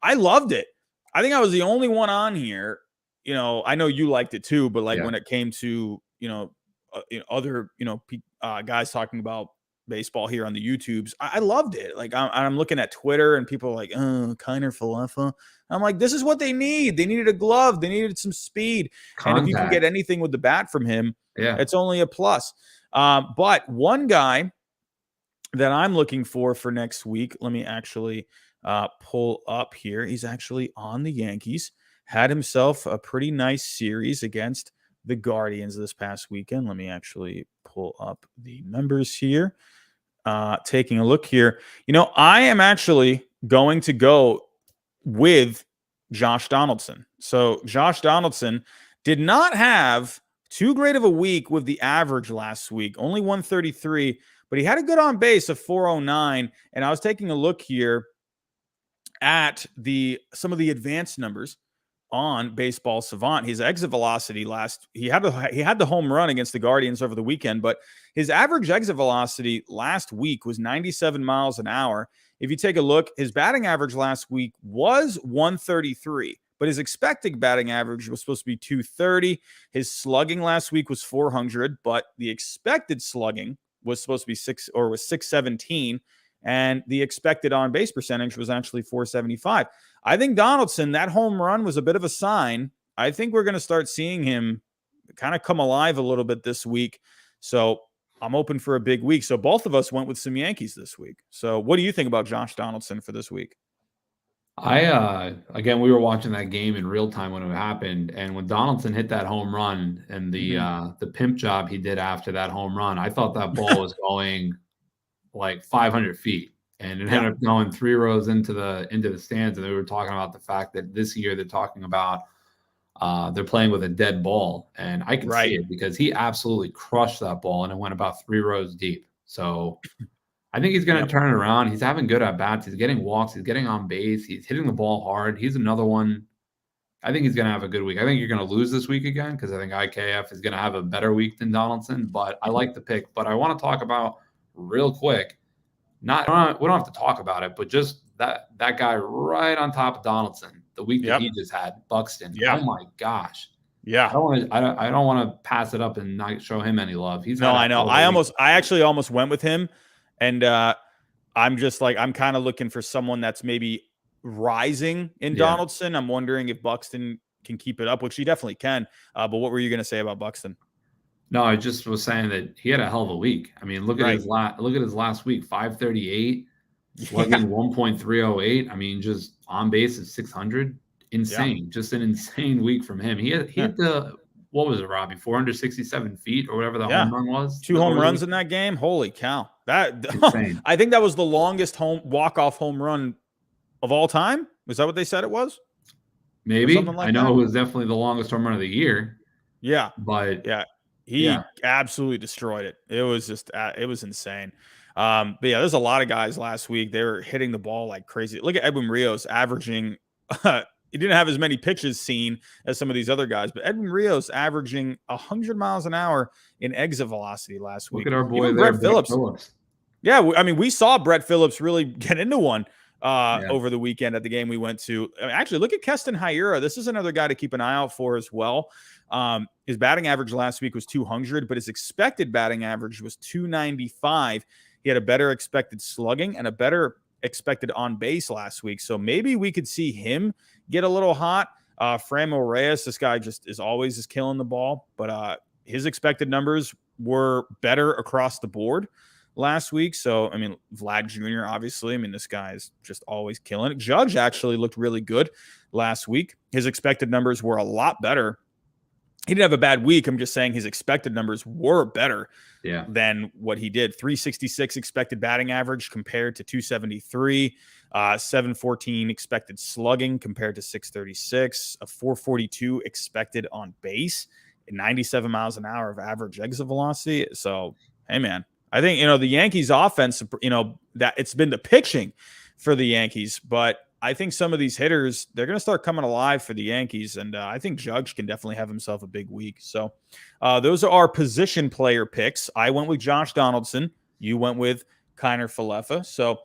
I loved it. I think I was the only one on here. I know you liked it too, but when it came to, other, guys talking about baseball here on the YouTubes, I loved it. Like I'm looking at Twitter and people are like, oh, Kiner-Falefa. I'm like, this is what they need. They needed a glove. They needed some speed. Contact. And if you can get anything with the bat from him, it's only a plus. But one guy that I'm looking for next week, let me actually pull up here. He's actually on the Yankees, had himself a pretty nice series against the Guardians this past weekend. Let me actually pull up the numbers here. Taking a look here. I am actually going to go with Josh Donaldson. So Josh Donaldson did not have too great of a week with the average last week, only 133, but he had a good on base of 409. And I was taking a look here at some of the advanced numbers on Baseball Savant. His exit velocity he had the home run against the Guardians over the weekend, but his average exit velocity last week was 97 miles an hour. If you take a look, his batting average last week was 133, but his expected batting average was supposed to be 230. His slugging last week was 400, but the expected slugging was supposed to be 617. And the expected on-base percentage was actually 475. I think Donaldson, that home run was a bit of a sign. I think we're going to start seeing him kind of come alive a little bit this week. So I'm open for a big week. So both of us went with some Yankees this week. So what do you think about Josh Donaldson for this week? Again, we were watching that game in real time when it happened. And when Donaldson hit that home run and the pimp job he did after that home run, I thought that ball was going like 500 feet. And it ended up going 3 rows into the stands. And they were talking about the fact that this year they're talking about they're playing with a dead ball. And I can see it because he absolutely crushed that ball and it went about 3 rows deep. So I think he's going to turn it around. He's having good at bats. He's getting walks. He's getting on base. He's hitting the ball hard. He's another one. I think he's going to have a good week. I think you're going to lose this week again because I think IKF is going to have a better week than Donaldson. But I like the pick. But I want to talk about real quick. We don't have to talk about it, but just that guy right on top of Donaldson, the week that he just had, Buxton. Oh my gosh. Yeah. I don't want to pass it up and not show him any love. I know. I actually almost went with him. And I'm just like, I'm kind of looking for someone that's maybe rising in Donaldson. I'm wondering if Buxton can keep it up, which he definitely can. But what were you going to say about Buxton? No, I just was saying that he had a hell of a week. I mean, look at his last week, 538, slugging 1.308. I mean, just on base is 600. Insane. Just an insane week from him. He hit the, what was it, Robbie? 467 feet or whatever the home run was. 2 home runs in that game. Holy cow. Insane. I think that was the longest walk-off home run of all time. Was that what they said it was? Maybe. I know it was definitely the longest home run of the year. Yeah. But he absolutely destroyed it. It was just, it was insane. But yeah, there's a lot of guys last week. They were hitting the ball like crazy. Look at Edwin Rios averaging, he didn't have as many pitches seen as some of these other guys, but Edwin Rios averaging 100 miles an hour in exit velocity last week. Look at our boy there, Brett Phillips. Yeah, I mean, we saw Brett Phillips really get into one over the weekend at the game we went to. I mean, actually, look at Keston Hiura. This is another guy to keep an eye out for as well. His batting average last week was 200, but his expected batting average was 295. He had a better expected slugging and a better expected on base last week. So maybe we could see him get a little hot. Framino Reyes, this guy just is always killing the ball, but his expected numbers were better across the board last week. So, I mean, Vlad Jr., obviously, I mean, this guy is just always killing it. Judge actually looked really good last week. His expected numbers were a lot better. He didn't have a bad week. I'm just saying his expected numbers were better than what he did. 366 expected batting average compared to 273, 714 expected slugging compared to 636, a 442 expected on base, 97 miles an hour of average exit velocity. So, hey, man, I think, the Yankees offense, that it's been the pitching for the Yankees, but I think some of these hitters, they're going to start coming alive for the Yankees, and I think Judge can definitely have himself a big week. So those are our position player picks. I went with Josh Donaldson. You went with Kiner Falefa. So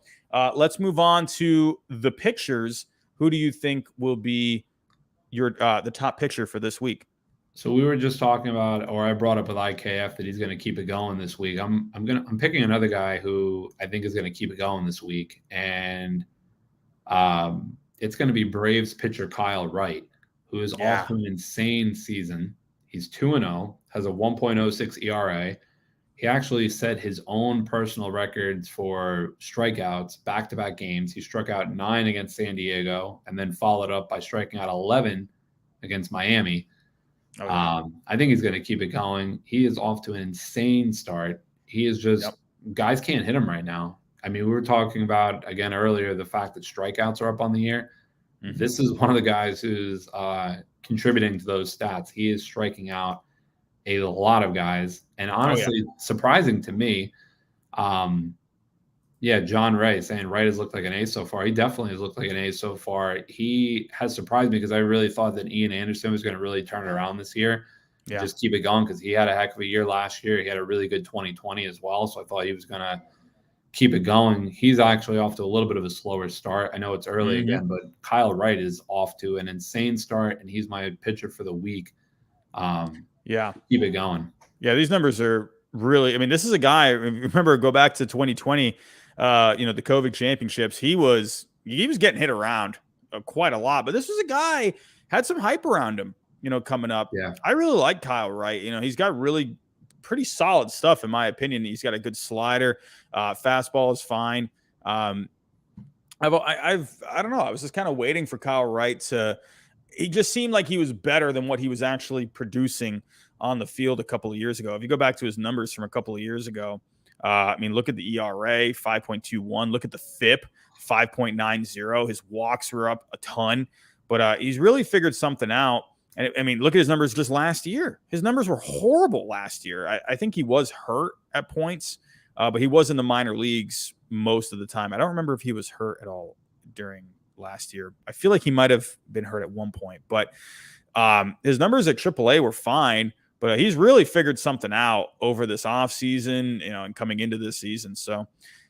let's move on to the pitchers. Who do you think will be your the top pitcher for this week? So we were just talking about, or I brought up with IKF that he's going to keep it going this week. I'm picking another guy who I think is going to keep it going this week, and it's going to be Braves pitcher Kyle Wright, who is off to an insane season. He's 2-0, has a 1.06 ERA. He actually set his own personal records for strikeouts back-to-back games. He struck out 9 against San Diego and then followed up by striking out 11 against Miami. I think he's going to keep it going. He is off to an insane start. He is just guys can't hit him right now. I mean, we were talking about, again, earlier, the fact that strikeouts are up on the year. Mm-hmm. This is one of the guys who's contributing to those stats. He is striking out a lot of guys. And honestly, surprising to me, John Ray saying Wright has looked like an ace so far. He definitely has looked like an ace so far. He has surprised me because I really thought that Ian Anderson was going to really turn it around this year. Just keep it going because he had a heck of a year last year. He had a really good 2020 as well. So I thought he was going to keep it going. He's actually off to a little bit of a slower start. I know it's early again, but Kyle Wright is off to an insane start, and he's my pitcher for the week. Keep it going. Yeah, these numbers are really, I mean, this is a guy, remember, go back to 2020, the COVID championships. He was getting hit around quite a lot, but this was a guy, had some hype around him, coming up. Yeah. I really like Kyle Wright. He's got really pretty solid stuff, in my opinion. He's got a good slider. Fastball is fine. I don't know. I was just kind of waiting for Kyle Wright he just seemed like he was better than what he was actually producing on the field a couple of years ago. If you go back to his numbers from a couple of years ago, I mean, look at the ERA, 5.21. Look at the FIP, 5.90. His walks were up a ton, but he's really figured something out. And I mean, look at his numbers just last year. His numbers were horrible last year. I think he was hurt at points, but he was in the minor leagues most of the time. I don't remember if he was hurt at all during last year. I feel like he might have been hurt at one point, but his numbers at AAA were fine. But he's really figured something out over this offseason, and coming into this season. So,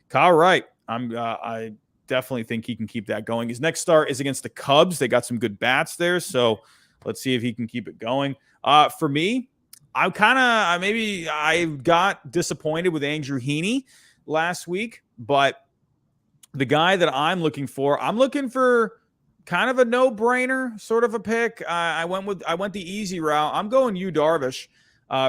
Kyle Wright, I definitely think he can keep that going. His next start is against the Cubs. They got some good bats there, so let's see if he can keep it going. For me, I got disappointed with Andrew Heaney last week, but the guy that I'm looking for kind of a no-brainer sort of a pick. I went the easy route. I'm going Yu Darvish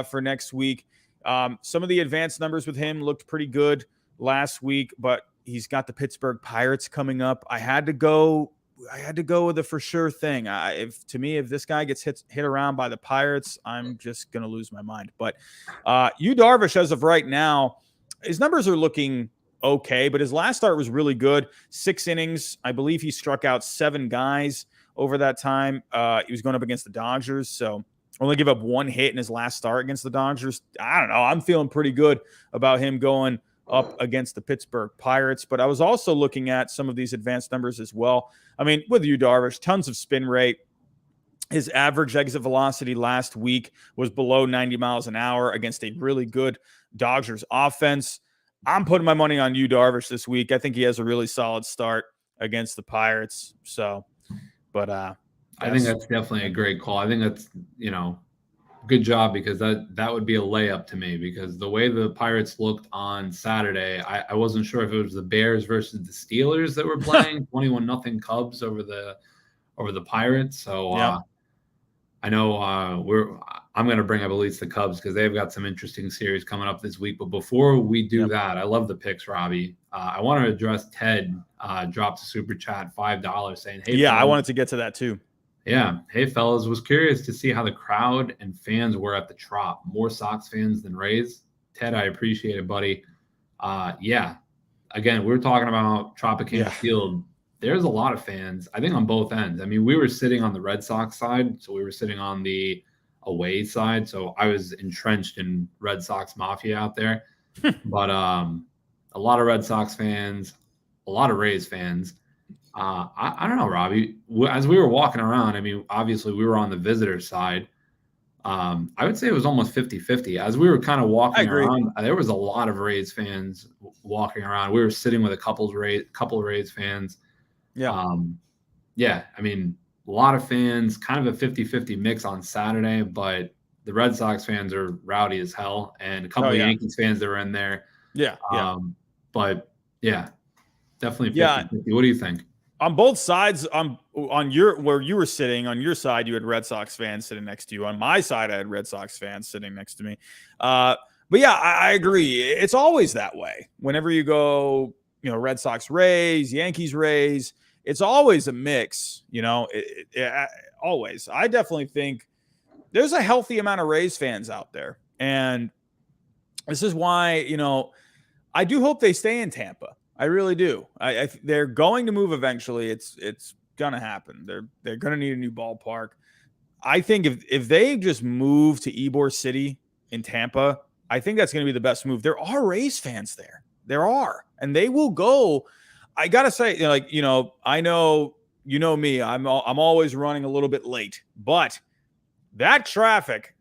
for next week. Some of the advanced numbers with him looked pretty good last week, but he's got the Pittsburgh Pirates coming up. I had to go with the for sure thing. If this guy gets hit around by the Pirates, I'm just gonna lose my mind. But Yu Darvish, as of right now, his numbers are looking okay, but his last start was really good. 6 innings. I believe he struck out 7 guys over that time. He was going up against the Dodgers, so only give up 1 hit in his last start against the Dodgers. I don't know. I'm feeling pretty good about him going up against the Pittsburgh Pirates, but I was also looking at some of these advanced numbers as well. I mean, with Yu Darvish, tons of spin rate. His average exit velocity last week was below 90 miles an hour against a really good Dodgers offense. I'm putting my money on Yu Darvish this week. I think he has a really solid start against the Pirates. So, but I think that's definitely a great call. I think that's, good job, because that would be a layup to me, because the way the Pirates looked on Saturday, I wasn't sure if it was the Bears versus the Steelers that were playing 21-0 Cubs over the Pirates. So yeah. I know I'm going to bring up at least the Cubs, because they've got some interesting series coming up this week. But before we do that, I love the picks, Robbie. I want to address Ted. Dropped a super chat, $5, saying, "Hey, yeah, fellas, I wanted to get to that too." Yeah, hey fellas, was curious to see how the crowd and fans were at the Trop. More Sox fans than Rays. Ted, I appreciate it, buddy. Yeah. Again, we were talking about Tropicana Field. There's a lot of fans, I think, on both ends. I mean, we were sitting on the Red Sox side, so we were sitting on the away side. So I was entrenched in Red Sox Mafia out there. But a lot of Red Sox fans, a lot of Rays fans. I don't know, Robbie. As we were walking around, I mean, obviously we were on the visitor side. I would say it was almost 50-50. As we were kind of walking around, there was a lot of Rays fans walking around. We were sitting with a couple of Rays fans. Yeah. Yeah, I mean, a lot of fans, kind of a 50-50 mix on Saturday, but the Red Sox fans are rowdy as hell, and a couple of Yankees fans that were in there. Yeah. But yeah, definitely 50-50. What do you think? On both sides, on where you were sitting, on your side, you had Red Sox fans sitting next to you. On my side, I had Red Sox fans sitting next to me. But yeah, I agree. It's always that way. Whenever you go, Red Sox Rays, Yankees Rays, it's always a mix, always. I definitely think there's a healthy amount of Rays fans out there. And this is why, I do hope they stay in Tampa. I really do. They're going to move eventually. It's gonna happen. They're gonna need a new ballpark. I think if they just move to Ybor City in Tampa, I think that's gonna be the best move. There are Rays fans there. There are, and they will go. I gotta say, I know me. I'm always running a little bit late, but that traffic,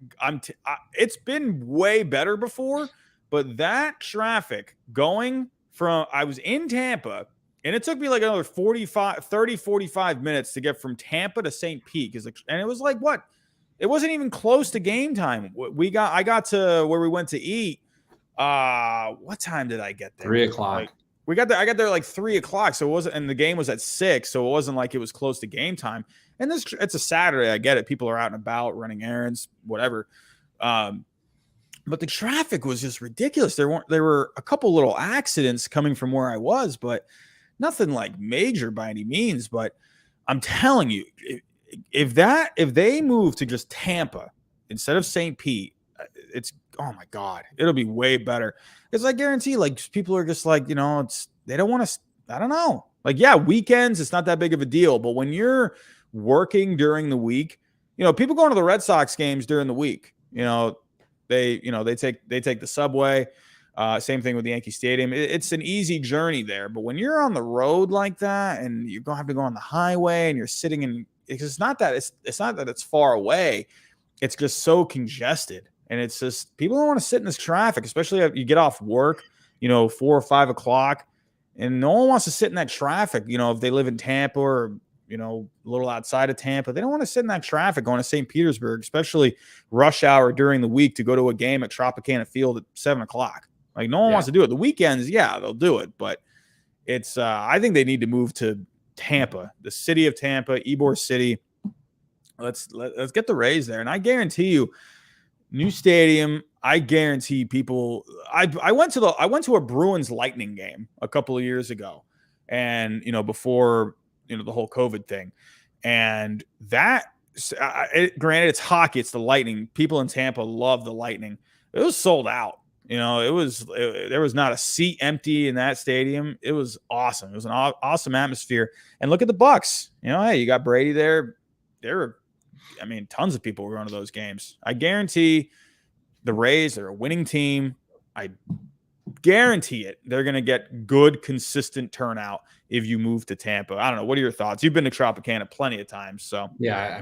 it's been way better before, but that traffic going from, I was in Tampa, and it took me like another 45 minutes to get from Tampa to St. Pete. And it was like, what? It wasn't even close to game time. I got to where we went to eat. What time did I get there? 3 o'clock. I got there like 3 o'clock. So it wasn't, and the game was at 6. So it wasn't like it was close to game time. And it's a Saturday. I get it. People are out and about running errands, whatever. But the traffic was just ridiculous. There were a couple little accidents coming from where I was, but nothing like major by any means. But I'm telling you, if they move to just Tampa instead of St. Pete, oh my God, it'll be way better. Because I guarantee, like, people are just like, they don't want to, I don't know. Like, yeah, weekends, it's not that big of a deal. But when you're working during the week, people going to the Red Sox games during the week, they take the subway. Same thing with the Yankee Stadium. It's an easy journey there. But when you're on the road like that and you're going to have to go on the highway and you're sitting in, it's not that it's far away. It's just so congested. And it's just, people don't want to sit in this traffic, especially if you get off work, 4 or 5 o'clock, and no one wants to sit in that traffic. If they live in Tampa or, a little outside of Tampa, they don't want to sit in that traffic going to St. Petersburg, especially rush hour during the week to go to a game at Tropicana Field at 7 o'clock. Like, no one wants to do it. The weekends, yeah, they'll do it. But it's, I think they need to move to Tampa, the city of Tampa, Ybor City. Let's get the Rays there. And I guarantee you, new stadium, I guarantee people. I went to a Bruins Lightning game a couple of years ago, and before the whole COVID thing, and that granted, it's hockey, it's the Lightning. People in Tampa love the Lightning. It was sold out. There was not a seat empty in that stadium. It was awesome. It was an awesome atmosphere. And look at the Bucks. Hey, you got Brady there. Tons of people were going to those games. I guarantee the Rays are a winning team. I guarantee it. They're going to get good, consistent turnout if you move to Tampa. I don't know. What are your thoughts? You've been to Tropicana plenty of times. So yeah,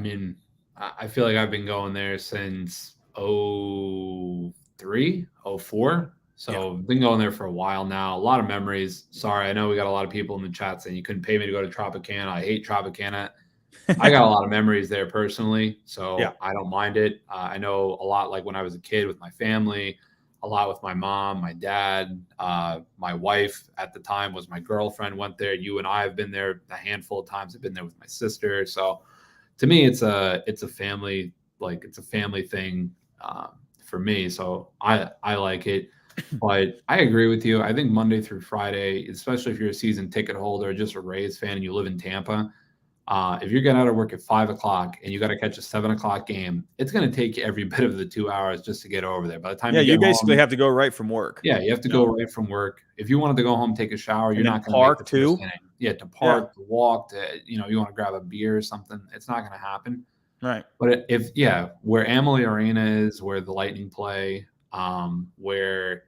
I feel like I've been going there since 2003, 2004. So I've been going there for a while now. A lot of memories. Sorry, I know we got a lot of people in the chat saying you couldn't pay me to go to Tropicana. I hate Tropicana. I got a lot of memories there personally, so I don't mind it. I know a lot, like when I was a kid with my family, a lot with my mom, my dad, my wife at the time was my girlfriend, went there. You and I have been there a handful of times. I've been there with my sister. So to me, it's a family, like it's a family thing for me. So I like it. But I agree with you. I think Monday through Friday, especially if you're a season ticket holder or just a Rays fan and you live in Tampa, if you're getting out of work at 5 o'clock and you got to catch a 7 o'clock game, it's going to take you every bit of the 2 hours just to get over there. By the time you basically have to go right from work. Yeah, you have to go right from work. If you wanted to go home, take a shower, you're not going to park too. Yeah, to park, to walk, to you want to grab a beer or something. It's not going to happen. Right. But where Amalie Arena is, where the Lightning play, where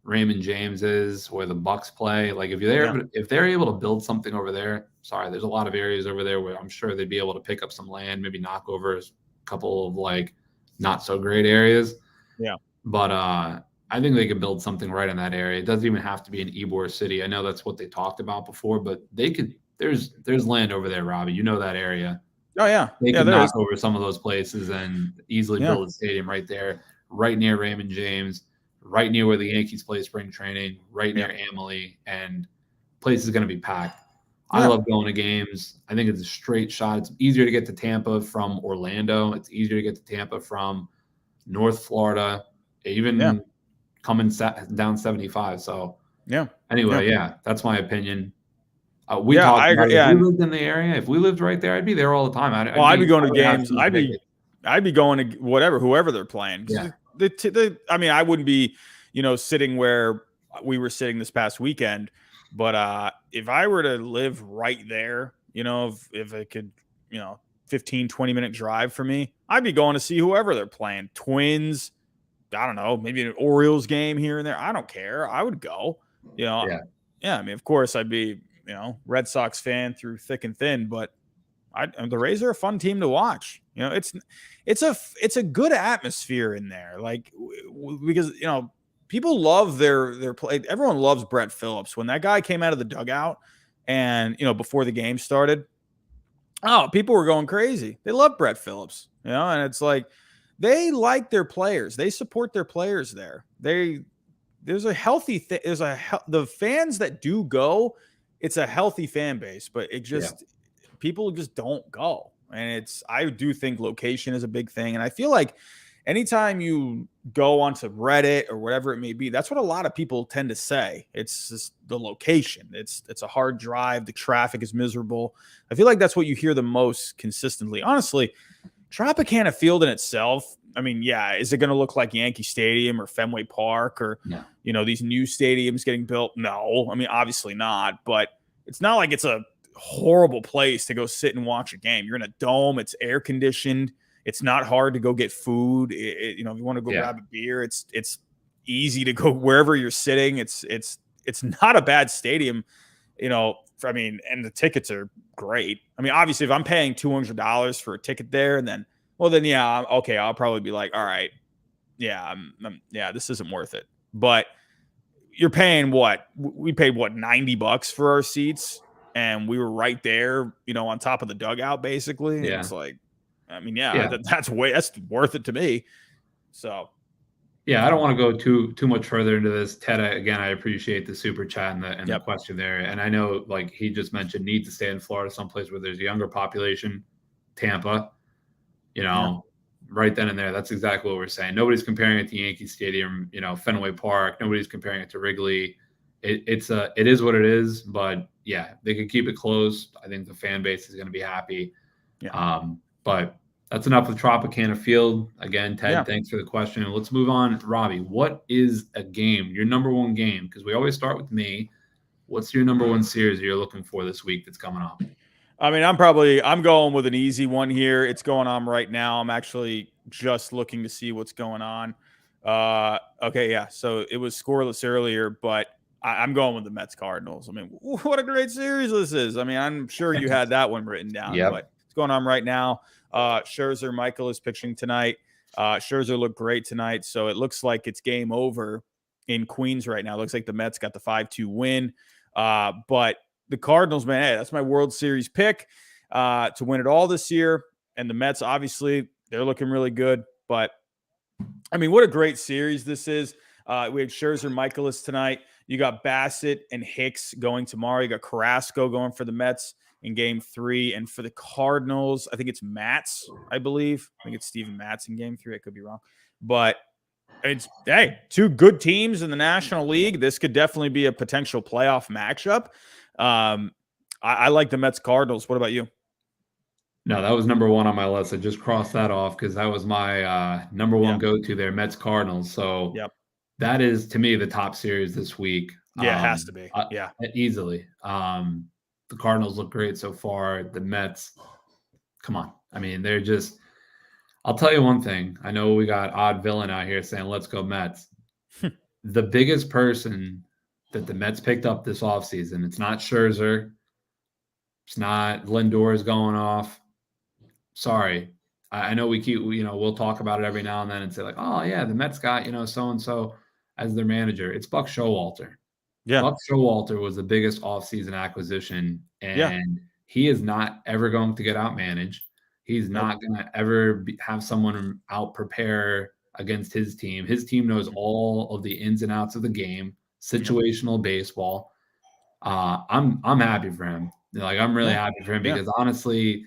Raymond James is, where the Bucks play. Like if they're able to build something over there, there's a lot of areas over there where I'm sure they'd be able to pick up some land, maybe knock over a couple of like not so great areas. Yeah. But I think they could build something right in that area. It doesn't even have to be in Ybor City. I know that's what they talked about before, but they could. There's land over there, Robbie. You know that area. Oh yeah. They could knock over some of those places and easily build a stadium right there, right near Raymond James, right near where the Yankees play spring training, right near Amalie, and place is going to be packed. I love going to games. I think it's a straight shot. It's easier to get to Tampa from Orlando. It's easier to get to Tampa from North Florida, even coming down 75. So anyway, that's my opinion. I agree. If we lived in the area, if we lived right there, I'd be there all the time. I'd be going to games. I'd be going to whoever they're playing. Yeah. I wouldn't be, sitting where we were sitting this past weekend, but if I were to live right there, if it could, 15, 20-minute drive for me, I'd be going to see whoever they're playing. Twins, I don't know, maybe an Orioles game here and there. I don't care. I would go, of course I'd be, Red Sox fan through thick and thin, but the Rays are a fun team to watch. It's a good atmosphere in there. Like, because, people love their play. Everyone loves Brett Phillips. When that guy came out of the dugout and, before the game started, people were going crazy. They love Brett Phillips, and it's like, they like their players. They support their players there. There's a healthy thing. The fans that do go, it's a healthy fan base, but it just, people just don't go. And I do think location is a big thing. And I feel like anytime you go onto Reddit or whatever it may be, that's what a lot of people tend to say. It's just the location. It's a hard drive. The traffic is miserable. I feel like that's what you hear the most consistently. Honestly, Tropicana Field in itself, I mean, yeah, is it going to look like Yankee Stadium or Fenway Park or, No. these new stadiums getting built? No, I mean, obviously not, but it's not like it's a horrible place to go sit and watch a game. You're in a dome. It's air conditioned. It's not hard to go get food. If you want to go grab a beer, it's easy to go wherever you're sitting. It's not a bad stadium, and the tickets are great. I mean, obviously, if I'm paying $200 for a ticket there, yeah, okay, I'll probably be like, all right, yeah, this isn't worth it. But you're paying what? We paid what, $90 for our seats, and we were right there, on top of the dugout, basically. Yeah. And it's like, I mean, that's worth it to me. So. Yeah, I don't want to go too much further into this. Ted, again, I appreciate the super chat and the question there. And I know, like he just mentioned, need to stay in Florida, someplace where there's a younger population, Tampa, right then and there. That's exactly what we're saying. Nobody's comparing it to Yankee Stadium, Fenway Park. Nobody's comparing it to Wrigley. It is what it is. But yeah, they could keep it close. I think the fan base is going to be happy. Yeah. But that's enough with Tropicana Field. Again, Ted, thanks for the question. Let's move on. Robbie, what is a game, your number one game? Because we always start with me. What's your number one series you're looking for this week that's coming up? I mean, I'm going with an easy one here. It's going on right now. I'm actually just looking to see what's going on. Okay, yeah. So it was scoreless earlier, but I'm going with the Mets Cardinals. I mean, what a great series this is. I mean, I'm sure you had that one written down, but it's going on right now. Scherzer, Michael is pitching tonight. Scherzer looked great tonight, so it looks like it's game over in Queens right now. It looks like the Mets got the 5-2 win. But the Cardinals, man, hey, that's my World Series pick to win it all this year. And the Mets, obviously, they're looking really good. But, I mean, what a great series this is. We had Scherzer, Michaelis tonight. You got Bassett and Hicks going tomorrow. You got Carrasco going for the Mets in game 3. And for the Cardinals, I think it's Matz, I believe. I think it's Steven Matz in game 3. I could be wrong. But it's, hey, two good teams in the National League. This could definitely be a potential playoff matchup. I like the Mets Cardinals. What about you? No, that was number one on my list. I just crossed that off because that was my number one go-to there, Mets Cardinals. So that is, to me, the top series this week. Yeah, it has to be. Easily. The Cardinals look great so far. The Mets, come on. I mean, they're just – I'll tell you one thing. I know we got Odd Villain out here saying, let's go Mets. The biggest person that the Mets picked up this offseason, it's not Scherzer. It's not Lindor's going off. Sorry. I know we keep, we'll talk about it every now and then and say like, oh yeah, the Mets got, so-and-so as their manager. It's Buck Showalter. Yeah. Buck Showalter was the biggest offseason acquisition, and he is not ever going to get outmanaged. He's not going to ever have someone out prepare against his team. His team knows all of the ins and outs of the game, situational baseball. I'm happy for him. Like, I'm really happy for him because honestly,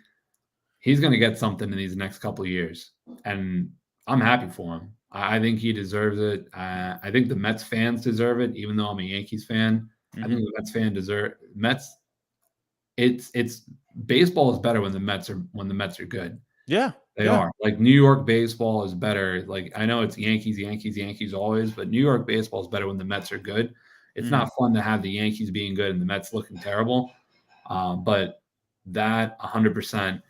he's going to get something in these next couple of years, and I'm happy for him. I think he deserves it. I think the Mets fans deserve it, even though I'm a Yankees fan. I think the Mets fan deserve Mets. It's baseball is better when the Mets are good. Yeah, they are. Like, New York baseball is better. Like, I know it's Yankees always, but New York baseball is better when the Mets are good. It's not fun to have the Yankees being good and the Mets looking terrible. But that 100%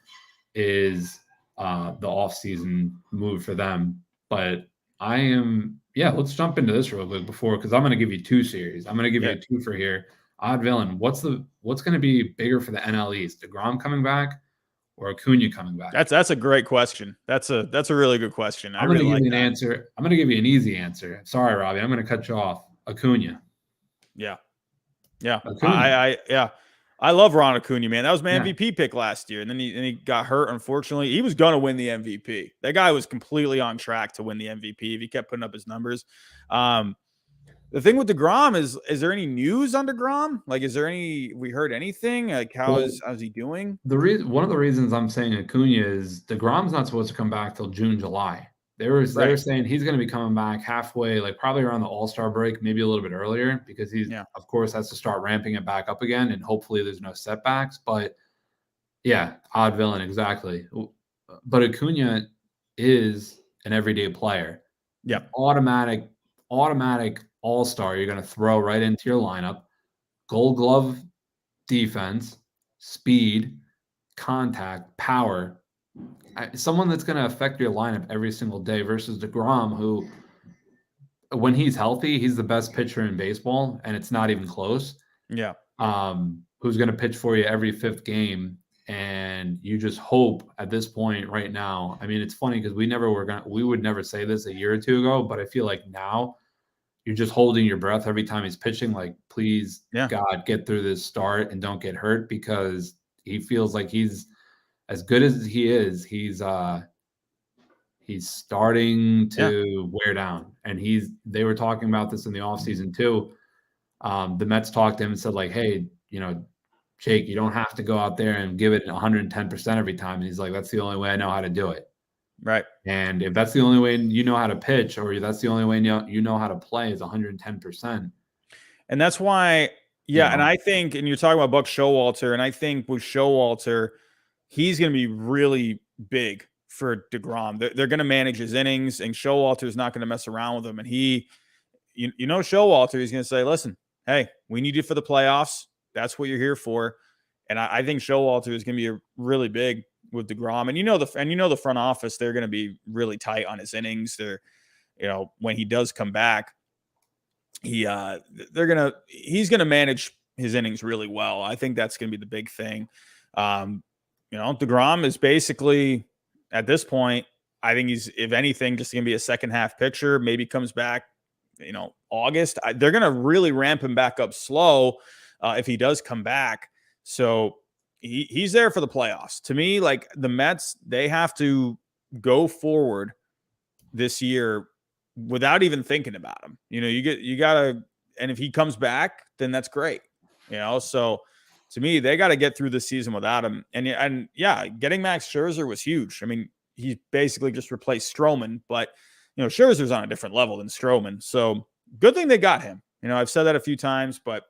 is the offseason move for them. But let's jump into this real quick because I'm going to give you two series. I'm going to give you a two for here. Odd Villain, what's going to be bigger for the NL East? DeGrom coming back or Acuna coming back? That's a great question. That's a really good question. I'm going to give you an answer. I'm going to give you an easy answer. Sorry, Robbie. I'm going to cut you off. Acuna. Yeah. Acuna. I love Ron Acuna, man. That was my MVP pick last year, and then he got hurt. Unfortunately, he was going to win the MVP. That guy was completely on track to win the MVP if he kept putting up his numbers. The thing with DeGrom is there any news on DeGrom? Like, we heard anything? Like, how's he doing? One of the reasons I'm saying Acuna is DeGrom's not supposed to come back till June, July. They were saying he's going to be coming back halfway, like probably around the All-Star break, maybe a little bit earlier, because he's of course has to start ramping it back up again, and hopefully there's no setbacks. But Odd Villain, exactly. But Acuna is an everyday player. Yeah. Automatic all-star you're going to throw right into your lineup. Gold glove defense, speed, contact, power. Someone that's going to affect your lineup every single day versus DeGrom, who, when he's healthy, he's the best pitcher in baseball, and it's not even close. Yeah. Who's going to pitch for you every fifth game. And you just hope at this point right now. I mean, it's funny because we would never say this a year or two ago, but I feel like now you're just holding your breath every time he's pitching. Like, please, God, get through this start and don't get hurt, because he feels like he's as good as he is. He's starting to wear down, and they were talking about this in the offseason too. The Mets talked to him and said, like, hey, Jake, you don't have to go out there and give it 110% every time. And he's like, that's the only way I know how to do it. Right. And if that's the only way you know how to pitch, or that's the only way you know how to play, is 110%. And that's why, and I think, and you're talking about Buck Showalter, and I think with Showalter, he's going to be really big for DeGrom. They're going to manage his innings, and Showalter is not going to mess around with him. And Showalter, he's going to say, listen, hey, we need you for the playoffs. That's what you're here for. And I think Showalter is going to be really big with DeGrom. And the front office, they're going to be really tight on his innings. They're, when he does come back, he's going to manage his innings really well. I think that's going to be the big thing. DeGrom is basically, at this point, I think he's, if anything, just going to be a second half pitcher. Maybe comes back, August. They're going to really ramp him back up slow if he does come back. So he's there for the playoffs. To me, like, the Mets, they have to go forward this year without even thinking about him. You gotta, and if he comes back, then that's great. So to me, they got to get through the season without him. And getting Max Scherzer was huge. I mean, he basically just replaced Stroman, but Scherzer's on a different level than Stroman. So good thing they got him. I've said that a few times, but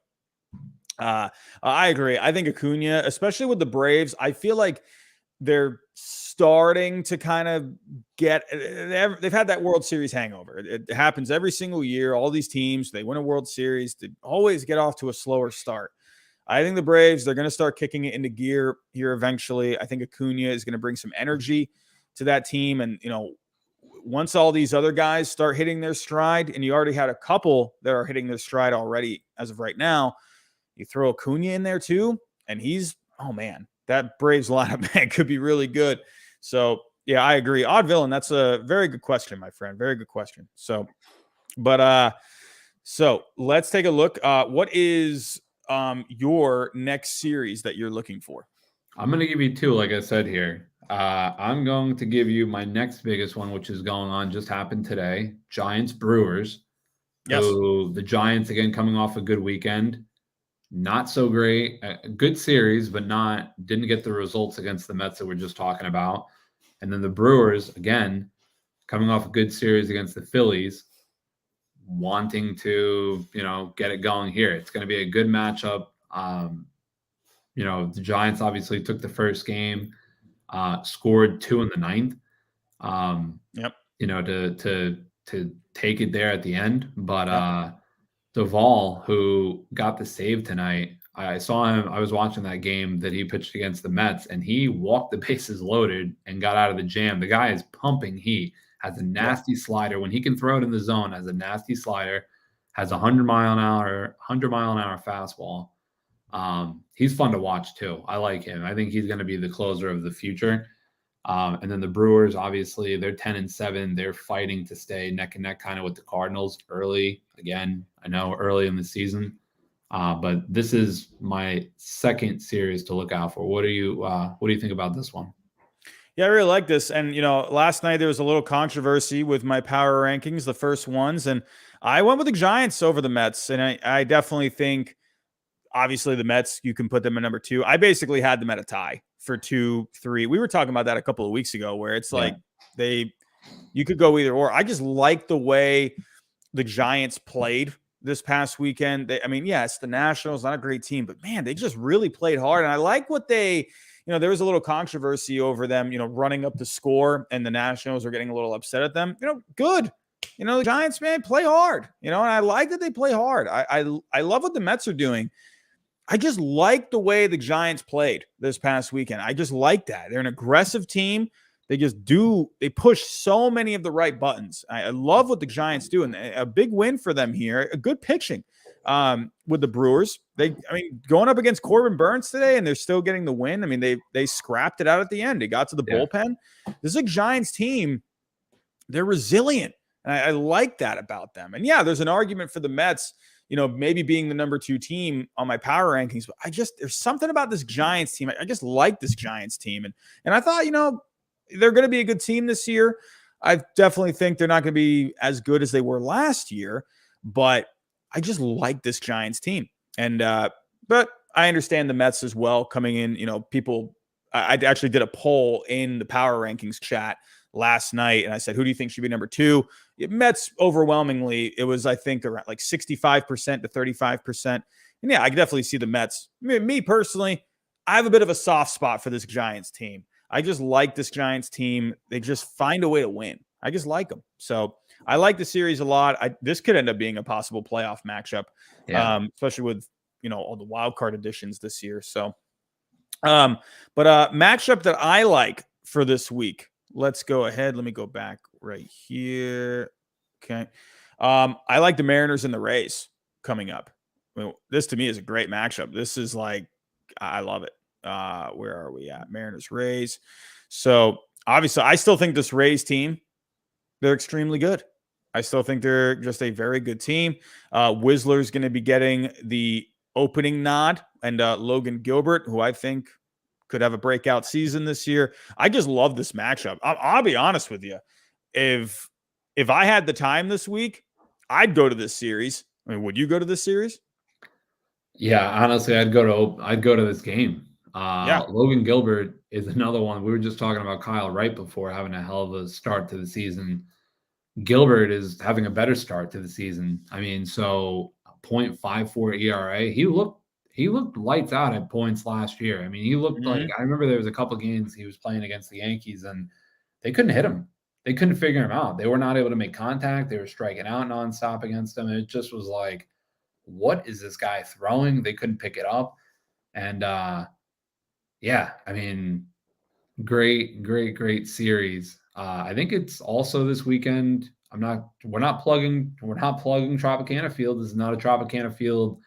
I agree. I think Acuna, especially with the Braves, I feel like they're starting to kind of they've had that World Series hangover. It happens every single year. All these teams, they win a World Series, they always get off to a slower start. I think the Braves, they're going to start kicking it into gear here eventually. I think Acuna is going to bring some energy to that team. And, once all these other guys start hitting their stride, and you already had a couple that are hitting their stride already as of right now, you throw Acuna in there too, and that Braves lineup, man, could be really good. So, I agree. Odd villain, that's a very good question, my friend. Very good question. So let's take a look. What is your next series that you're looking for? I'm going to give you two, like I said here. I'm going to give you my next biggest one, which is going on, just happened today. Giants Brewers. Yes. So the Giants, again, coming off a good weekend. Not so great. A good series, but didn't get the results against the Mets that we're just talking about. And then the Brewers, again, coming off a good series against the Phillies, wanting to, get it going here. It's going to be a good matchup. The Giants obviously took the first game, scored 2 in the ninth. To take it there at the end. But Duvall, who got the save tonight, I saw him. I was watching that game that he pitched against the Mets, and he walked the bases loaded and got out of the jam. The guy is pumping. He has a nasty slider. When he can throw it in the zone, has a nasty slider, has 100 mile an hour fastball. He's fun to watch too. I like him. I think he's going to be the closer of the future. And then the Brewers, obviously, they're 10-7. They're fighting to stay neck and neck kind of with the Cardinals early. Again, I know early in the season. But this is my second series to look out for. What do you think about this one? Yeah, I really like this. And, last night there was a little controversy with my power rankings, the first ones. And I went with the Giants over the Mets. And I definitely think, obviously, the Mets, you can put them at number 2. I basically had them at a tie for 2, 3. We were talking about that a couple of weeks ago, where it's like you could go either or. I just like the way the Giants played this past weekend. It's the Nationals, not a great team, but man, they just really played hard. And I like what they, there was a little controversy over them, running up the score, and the Nationals are getting a little upset at them. Good. The Giants, man, play hard. And I like that they play hard. I love what the Mets are doing. I just like the way the Giants played this past weekend. I just like that. They're an aggressive team. They push so many of the right buttons. I love what the Giants do, and a big win for them here. A good pitching with the Brewers. Going up against Corbin Burns today, and they're still getting the win. They scrapped it out at the end. They got to the bullpen. This is a Giants team. They're resilient, and I like that about them. And yeah, there's an argument for the Mets, maybe being the number 2 team on my power rankings, but there's something about this Giants team. I just like this Giants team. And I thought, they're going to be a good team this year. I definitely think they're not going to be as good as they were last year, but I just like this Giants team. And, but I understand the Mets as well coming in, I actually did a poll in the power rankings chat last night, and I said, who do you think should be number 2? Mets overwhelmingly. It was, I think, around like 65% to 35%. And yeah, I can definitely see the Mets. Me personally, I have a bit of a soft spot for this Giants team. I just like this Giants team. They just find a way to win. I just like them. So I like the series a lot. This could end up being a possible playoff matchup, especially with, all the wild card additions this year. So, but matchup that I like for this week, let's go ahead. Let me go back right here. Okay. I like the Mariners and the Rays coming up. This to me is a great matchup. This is I love it. Where are we at? Mariners, Rays. So obviously I still think this Rays team, they're extremely good. I still think they're just a very good team. Whistler's going to be getting the opening nod, and Logan Gilbert, who I think could have a breakout season this year. I just love this matchup. I'll be honest with you. If I had the time this week, I'd go to this series. Would you go to this series? Yeah, honestly, I'd go to this game. Yeah. Logan Gilbert is another one. We were just talking about Kyle Wright before having a hell of a start to the season. Gilbert is having a better start to the season. So 0.54 ERA. He looked lights out at points last year. He looked like, I remember there was a couple games he was playing against the Yankees and they couldn't hit him. They couldn't figure him out. They were not able to make contact. They were striking out nonstop against him. It just was like, what is this guy throwing? They couldn't pick it up. And great series. I think it's also this weekend. We're not plugging Tropicana Field. This is not a Tropicana Field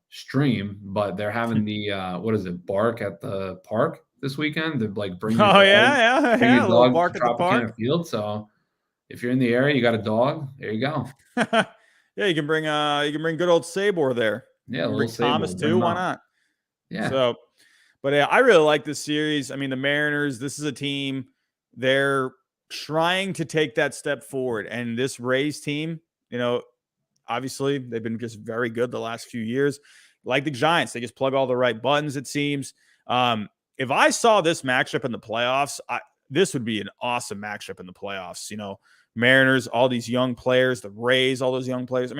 stream, but they're having the bark at the park this weekend. They're bring your dog, bring your dog bark to at the park. Tropicana Field. So if you're in the area, you got a dog, there you go. Yeah, you can bring good old Sabor there. Yeah, bring Thomas too. Why not? Yeah. So, but yeah, I really like this series. The Mariners, this is a team, they're trying to take that step forward. And this Rays team, obviously they've been just very good the last few years. Like the Giants, they just plug all the right buttons, it seems. If I saw this matchup in the playoffs, this would be an awesome matchup in the playoffs. Mariners, all these young players, the Rays, all those young players.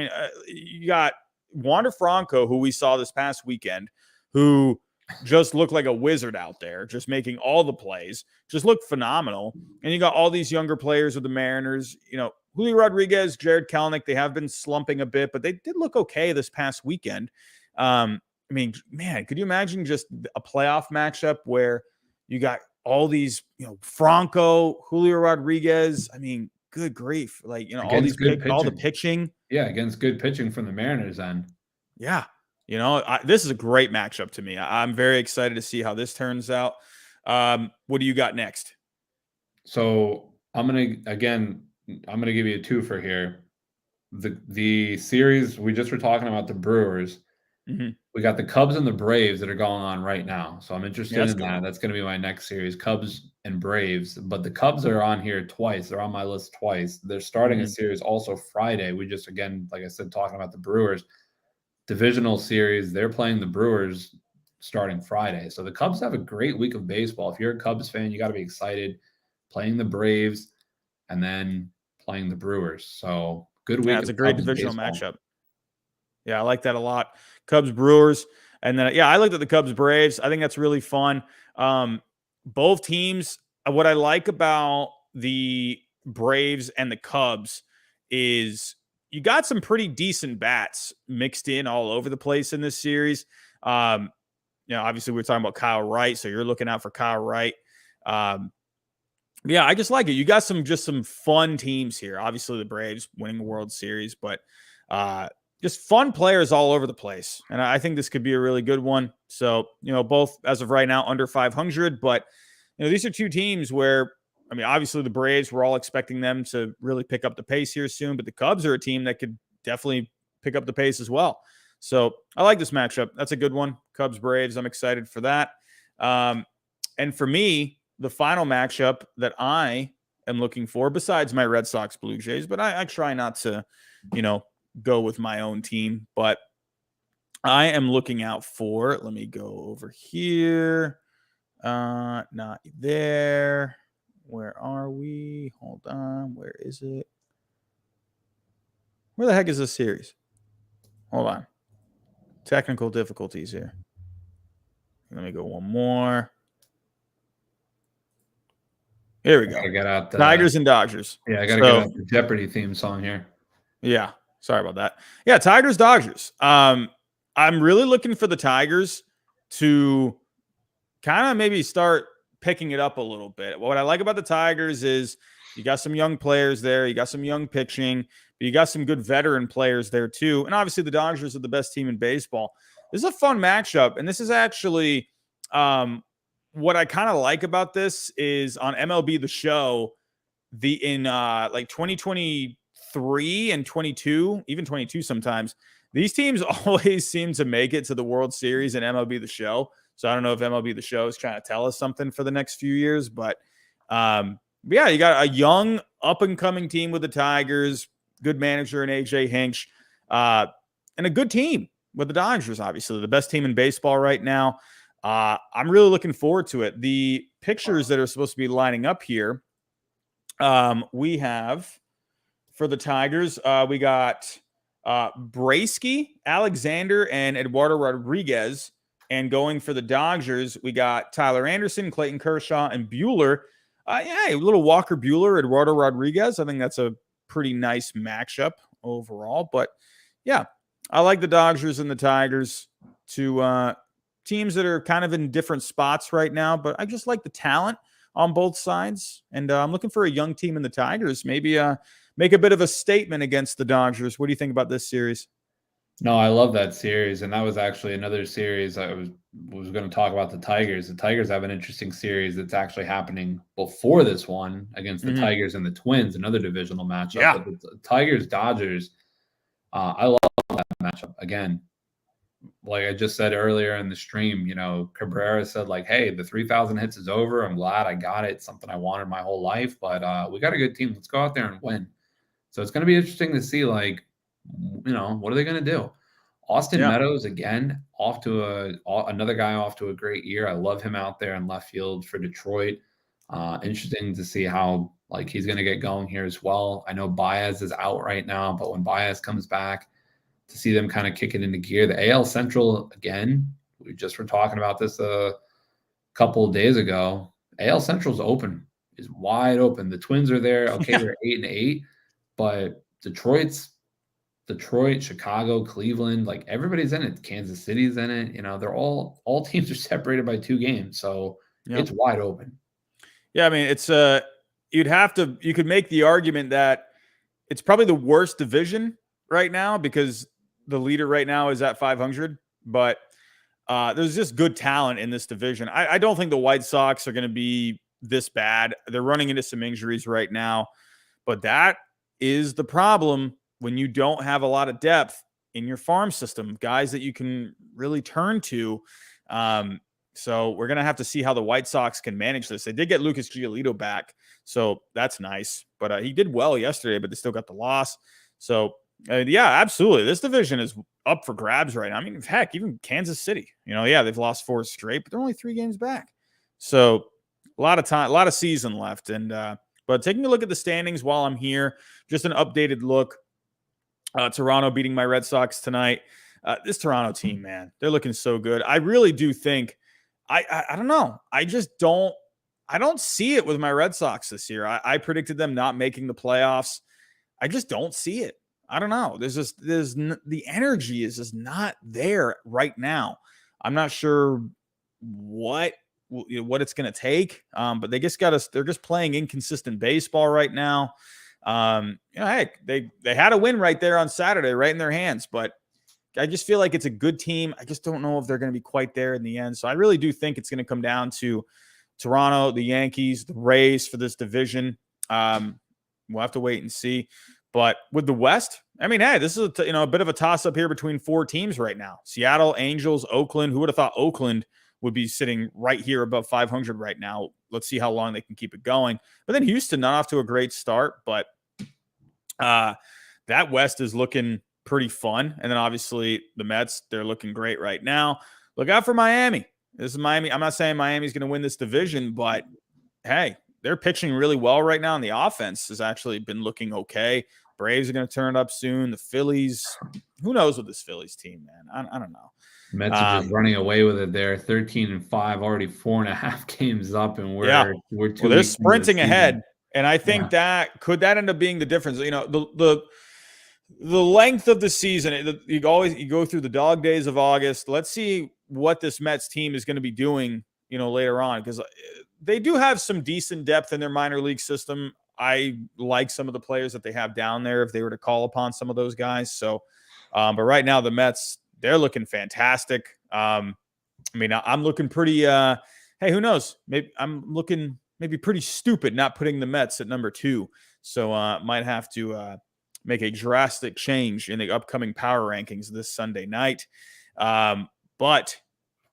You got Wander Franco, who we saw this past weekend, who just looked like a wizard out there, just making all the plays, just looked phenomenal. And you got all these younger players with the Mariners, Julio Rodriguez, Jared Kelenic, they have been slumping a bit, but they did look okay this past weekend. Man, could you imagine just a playoff matchup where you got all these, Franco, Julio Rodriguez? Good grief. All the pitching. Yeah, against good pitching from the Mariners then. Yeah. This is a great matchup to me. I'm very excited to see how this turns out. What do you got next? So I'm going to give you a twofer here. The series, we just were talking about the Brewers. Mm-hmm. We got the Cubs and the Braves that are going on right now. So I'm interested in that. That's going to be my next series, Cubs and Braves. But the Cubs are on here twice. They're on my list twice. They're starting a series also Friday. We just, again, like I said, talking about the Brewers. Divisional series, they're playing the Brewers starting Friday. So the Cubs have a great week of baseball. If you're a Cubs fan, you got to be excited. Playing the Braves and then playing the Brewers. So good week. Yeah, it's a great divisional matchup. Yeah, I like that a lot. Cubs, Brewers. And then, yeah, I looked at the Cubs Braves. I think that's really fun. Both teams, what I like about the Braves and the Cubs is you got some pretty decent bats mixed in all over the place in this series. Obviously we're talking about Kyle Wright, so you're looking out for Kyle Wright. Yeah, I just like it. You got some fun teams here. Obviously the Braves winning the World Series, but just fun players all over the place. And I think this could be a really good one. So, both as of right now under 500, but these are two teams where, obviously the Braves, we're all expecting them to really pick up the pace here soon, but the Cubs are a team that could definitely pick up the pace as well. So I like this matchup. That's a good one. Cubs Braves. I'm excited for that. And for me, the final matchup that I am looking for, besides my Red Sox Blue Jays, but I try not to, go with my own team, but I am looking out for, let me go over here. Not there. Where are we? Hold on. Where is it? Where the heck is this series? Hold on. Technical difficulties here. Let me go one more. Here we go. Get out the Tigers and Dodgers. Yeah, I got to get out the Jeopardy theme song here. Yeah. Sorry about that. Yeah, Tigers, Dodgers. I'm really looking for the Tigers to kind of maybe start picking it up a little bit. What I like about the Tigers is you got some young players there. You got some young pitching, but you got some good veteran players there too. And obviously the Dodgers are the best team in baseball. This is a fun matchup. And this is actually what I kind of like about this is on MLB The Show, in 2023 and 22, even 22 sometimes, these teams always seem to make it to the World Series in MLB The Show. So I don't know if MLB The Show is trying to tell us something for the next few years, but yeah, you got a young up-and-coming team with the Tigers, good manager in AJ Hinch, and a good team with the Dodgers, obviously, the best team in baseball right now. I'm really looking forward to it. The pictures that are supposed to be lining up here, we have for the Tigers, we got Braisky, Alexander, and Eduardo Rodriguez. And going for the Dodgers, we got Tyler Anderson, Clayton Kershaw, and Buehler. A little Walker Buehler, Eduardo Rodriguez. I think that's a pretty nice matchup overall. But yeah, I like the Dodgers and the Tigers, two teams that are kind of in different spots right now. But I just like the talent on both sides. And I'm looking for a young team in the Tigers. Maybe make a bit of a statement against the Dodgers. What do you think about this series? No, I love that series, and that was actually another series I was going to talk about. The Tigers have an interesting series that's actually happening before this one against the Tigers and the Twins, another divisional matchup. Yeah. But the Tigers Dodgers, I love that matchup. Again, like I just said earlier in the stream, Cabrera said like, "Hey, the 3,000 hits is over. I'm glad I got it. It's something I wanted my whole life, but we got a good team. Let's go out there and win." So it's going to be interesting to see like, what are they going to do? Austin Meadows, again, another guy off to a great year. I love him out there in left field for Detroit. Interesting to see how he's going to get going here as well. I know Baez is out right now, but when Baez comes back, to see them kind of kick it into gear. The AL Central, again, we just were talking about this a couple of days ago. AL Central's open, is wide open. The Twins are there. Okay, they're 8-8, but Detroit, Chicago, Cleveland, everybody's in it. Kansas City's in it. They're all teams are separated by 2 games. So it's wide open. Yeah. It's you could make the argument that it's probably the worst division right now because the leader right now is at 500, but there's just good talent in this division. I don't think the White Sox are going to be this bad. They're running into some injuries right now, but that is the problem when you don't have a lot of depth in your farm system, guys that you can really turn to. So we're going to have to see how the White Sox can manage this. They did get Lucas Giolito back, so that's nice. But he did well yesterday, but they still got the loss. So, yeah, absolutely. This division is up for grabs right now. Heck, even Kansas City, they've lost 4 straight, but they're only 3 games back. So a lot of time, a lot of season left. And but taking a look at the standings while I'm here, just an updated look. Toronto beating my Red Sox tonight. This Toronto team, man, they're looking so good. I really do think. I don't know. I don't see it with my Red Sox this year. I predicted them not making the playoffs. I just don't see it. I don't know. The energy is just not there right now. I'm not sure what it's going to take. But they just they're just playing inconsistent baseball right now. Heck, they had a win right there on Saturday, right in their hands, but I just feel like it's a good team. I just don't know if they're going to be quite there in the end. So I really do think it's going to come down to Toronto, the Yankees, the Rays for this division. We'll have to wait and see. But with the West, I mean, hey, this is a bit of a toss-up here between 4 teams right now. Seattle, Angels, Oakland. Who would have thought Oakland would be sitting right here above 500 right now? Let's see how long they can keep it going. But then Houston, not off to a great start, but that West is looking pretty fun. And then obviously the Mets, they're looking great right now. Look out for Miami. This is Miami. I'm not saying Miami's going to win this division, but hey, they're pitching really well right now, and the offense has actually been looking okay. Braves are going to turn it up soon. The Phillies, who knows with this Phillies team, man? I don't know. Mets are just running away with it. They're 13-5, already 4.5 games up, and we're 2 they're sprinting ahead. And I think that could end up being the difference. The length of the season, you go through the dog days of August. Let's see what this Mets team is going to be doing, later on, because they do have some decent depth in their minor league system. I like some of the players that they have down there if they were to call upon some of those guys. So, but right now the Mets, they're looking fantastic. I'm looking pretty, hey, who knows? Maybe I'm looking pretty stupid not putting the Mets at number 2. So might have to make a drastic change in the upcoming power rankings this Sunday night. But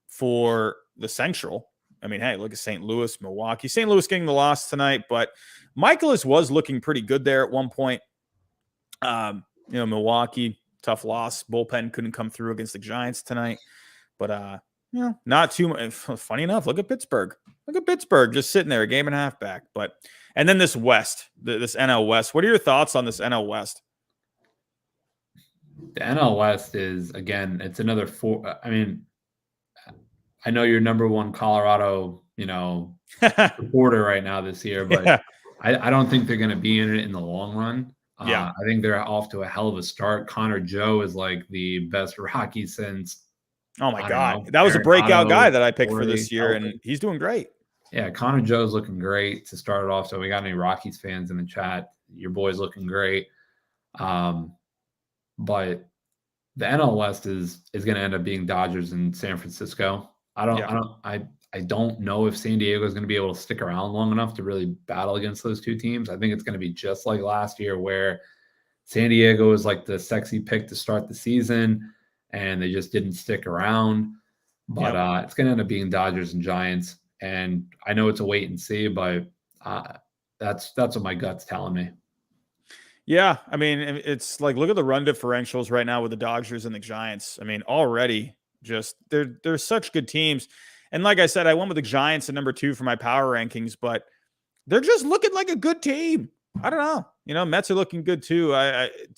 for the Central, I mean, hey, look at St. Louis, Milwaukee. St. Louis getting the loss tonight, but Michaelis was looking pretty good there at one point. Milwaukee, tough loss. Bullpen couldn't come through against the Giants tonight. But, not too much. Funny enough, look at Pittsburgh. Just sitting there, a game and a half back. And then this West, this NL West. What are your thoughts on this NL West? The NL West is, again, it's another 4. I mean, I know you're number 1 Colorado, supporter right now this year, but I don't think they're going to be in it in the long run. I think they're off to a hell of a start. Connor Joe is like the best Rocky since. Oh my God. That was a breakout guy that I picked for this year, and he's doing great. Yeah, Connor Joe's looking great to start it off. So we got any Rockies fans in the chat? Your boy's looking great. But the NL West is going to end up being Dodgers and San Francisco. I don't know if San Diego is going to be able to stick around long enough to really battle against those 2 teams. I think it's going to be just like last year, where San Diego was like the sexy pick to start the season, and they just didn't stick around. But it's going to end up being Dodgers and Giants. And I know it's a wait and see, but that's what my gut's telling me. Yeah, I mean, it's like, look at the run differentials right now with the Dodgers and the Giants. I mean, already just they're such good teams. And like I said, I went with the Giants at number 2 for my power rankings, but they're just looking like a good team. I don't know. Mets are looking good too.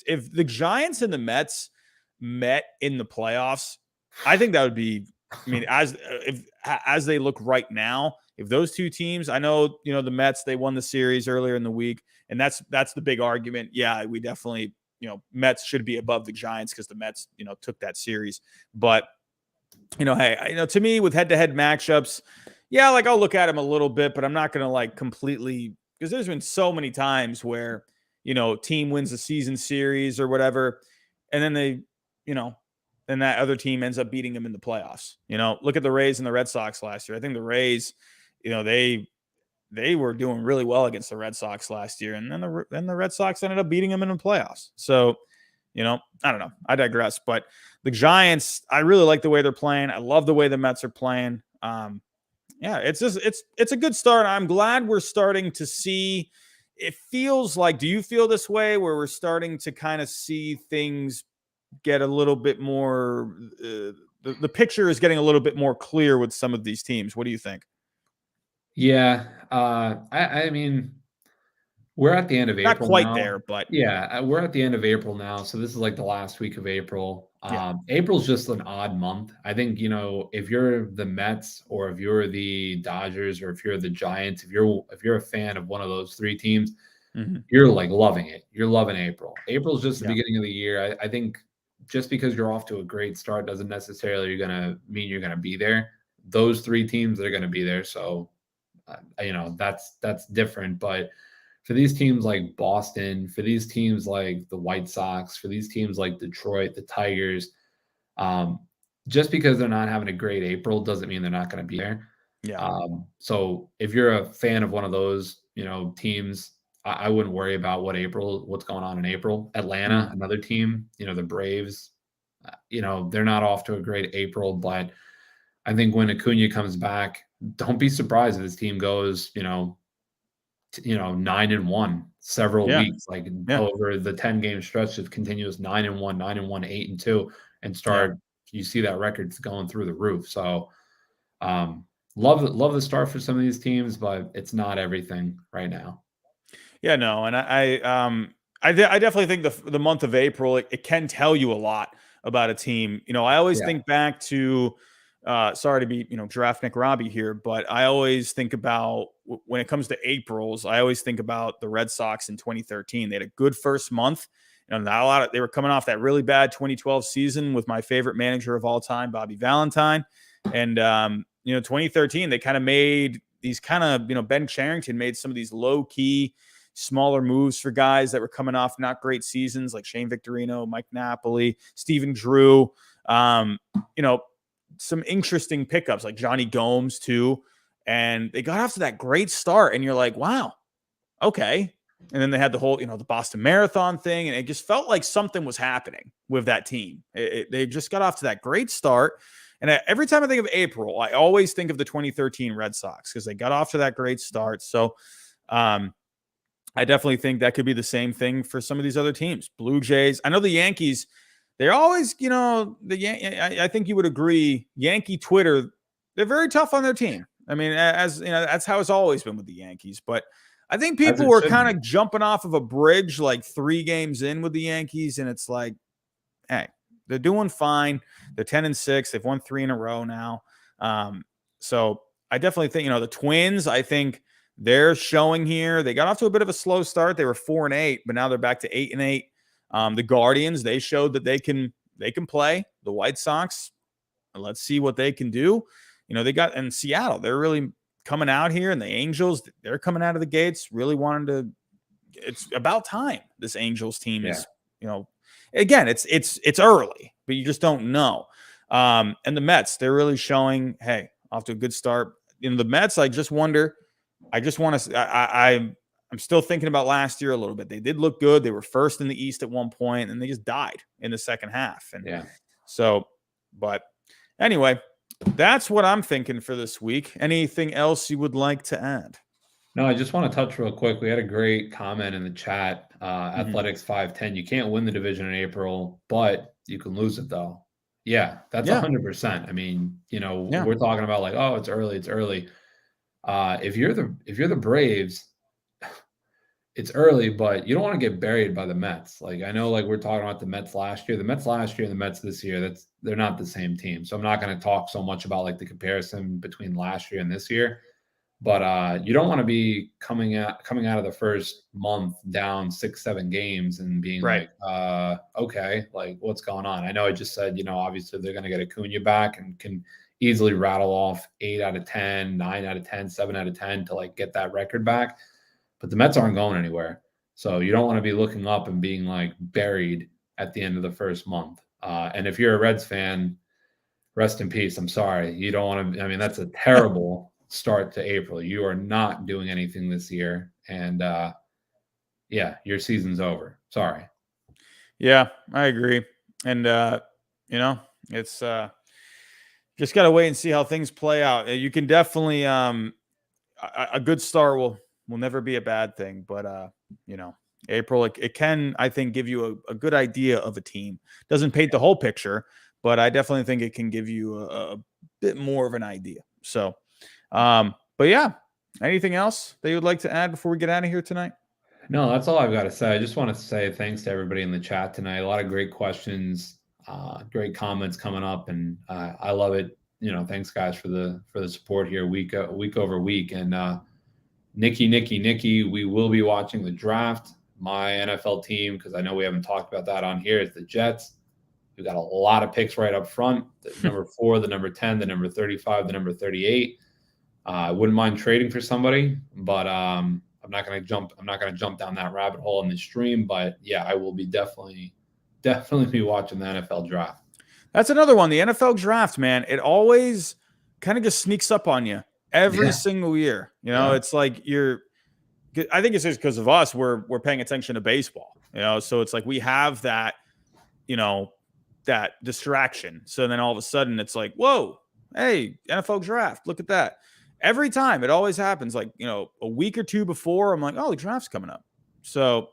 If the Giants and the Mets met in the playoffs, I think that would be, I mean, as they look right now, if those 2 teams, I know, the Mets, they won the series earlier in the week, and that's the big argument. Yeah, we definitely, Mets should be above the Giants because the Mets, took that series. But, hey, to me, with head-to-head matchups, yeah, like I'll look at them a little bit, but I'm not going to like completely, because there's been so many times where, team wins the season series or whatever, and then they, then that other team ends up beating them in the playoffs. Look at the Rays and the Red Sox last year. I think the Rays, they were doing really well against the Red Sox last year, and then the Red Sox ended up beating them in the playoffs. So, I don't know. I digress. But the Giants, I really like the way they're playing. I love the way the Mets are playing. It's a good start. I'm glad we're starting to see. It feels like, do you feel this way, where we're starting to kind of see things get a little bit more, the picture is getting a little bit more clear with some of these teams? What do you think? Yeah. I mean, We're at the end of Not April quite now. there, but Yeah, we're at the end of April now. So this is like the last week of April. yeah. April's just an odd month. I think, if you're the Mets or if you're the Dodgers or if you're the Giants, if you're a fan of one of those three teams, Mhm. you're like loving it. You're loving April. April's just the Yeah. beginning of the year. I think just because you're off to a great start doesn't necessarily mean you're gonna be there. Those three teams are gonna be there. So that's different. But for these teams like Boston, for these teams like the White Sox, for these teams like Detroit, the Tigers, um, just because they're not having a great April doesn't mean they're not going to be there. Yeah. So if you're a fan of one of those, teams, I wouldn't worry about what's going on in April. Atlanta, Mhm. another team, the Braves, they're not off to a great April, but I think when Acuna comes back, don't be surprised if this team goes, 9-1 several Yeah. weeks, like Yeah. over the 10-game stretch of continuous 9-1, 9-1, 8-2, and Yeah. you see that record's going through the roof. So love the start for some of these teams, but it's not everything right now. Yeah, no, and I definitely think the month of April it can tell you a lot about a team. I always Yeah. think back to sorry to be draft Nick Robbie here, but I always think about when it comes to Aprils. I always think about the Red Sox in 2013. They had a good first month. Not a lot of they were coming off that really bad 2012 season with my favorite manager of all time, Bobby Valentine, and 2013 they kind of made these Ben Charrington made some of these low key smaller moves for guys that were coming off not great seasons like Shane Victorino, Mike Napoli, Stephen Drew. Some interesting pickups like Johnny Gomes too. And they got off to that great start. And you're like, wow, okay. And then they had the whole, the Boston Marathon thing. And it just felt like something was happening with that team. They just got off to that great start. And every time I think of April, I always think of the 2013 Red Sox because they got off to that great start. So, I definitely think that could be the same thing for some of these other teams. Blue Jays. I know the Yankees. They're always, I think you would agree. Yankee Twitter, they're very tough on their team. I mean, as that's how it's always been with the Yankees. But I think As people it were should kind be. of jumping off of a bridge like 3 games in with the Yankees, and it's like, hey, they're doing fine. They're 10-6. They've won 3 in a row now. So I definitely think the Twins. I think they're showing here. They got off to a bit of a slow start. They were 4-8, but now they're back to 8-8. The Guardians, they showed that they can play. The White Sox, let's see what they can do. They got in Seattle. They're really coming out here, and the Angels, they're coming out of the gates, really wanting to. It's about time. This Angels team Yeah. is, again, it's early, but you just don't know. And the Mets, they're really showing, hey, off to a good start. The Mets, I just wonder. I just want to. I'm still thinking about last year a little bit. They did look good. They were first in the East at one point, and they just died in the second half. And Yeah. so, but anyway, that's what I'm thinking for this week. Anything else you would like to add? No, I just want to touch real quick. We had a great comment in the chat. Mm-hmm. Athletics 510. You can't win the division in April, but you can lose it though. Yeah, that's Yeah. 100%. I mean, Yeah. we're talking about like, oh, it's early, it's early. If you're the Braves, it's early, but you don't want to get buried by the Mets. Like I know, like we're talking about the Mets last year, and the Mets this year. They're not the same team. So I'm not going to talk so much about like the comparison between last year and this year. But you don't want to be coming out of the first month down 6-7 games and being Right. like, okay, like what's going on? I know I just said, obviously they're going to get Acuna back and can easily rattle off 8 out of 10, 9 out of 10, 7 out of 10 to like get that record back. But the Mets aren't going anywhere. So you don't want to be looking up and being like buried at the end of the first month. And if you're a Reds fan, rest in peace. I'm sorry. You don't want to, I mean, that's a terrible start to April. You are not doing anything this year. And yeah, your season's over. Sorry. Yeah, I agree. And it's just got to wait and see how things play out. You can definitely a good start will never be a bad thing, but April it can, I think, give you a good idea of a team. Doesn't paint the whole picture, but I definitely think it can give you a bit more of an idea. So but yeah, anything else that you would like to add before we get out of here tonight? No, that's all I've got to say. I just want to say thanks to everybody in the chat tonight. A lot of great questions, great comments coming up, and I love it. Thanks guys for the support here week over week. And Nikki, we will be watching the draft. My NFL team, because I know we haven't talked about that on here, is the Jets. We've got a lot of picks right up front. The number 4, the number 10, the number 35, the number 38. I wouldn't mind trading for somebody, but I'm not going to jump down that rabbit hole in the stream. But yeah, I will be definitely be watching the NFL draft. That's another one. The NFL draft, man, it always kind of just sneaks up on you every single year. It's like I think it's just because of us, we're paying attention to baseball, so it's like we have that, that distraction. So then all of a sudden it's like, whoa, hey, NFL draft, look at that. Every time it always happens, like, a week or two before, I'm like, oh, the draft's coming up. So,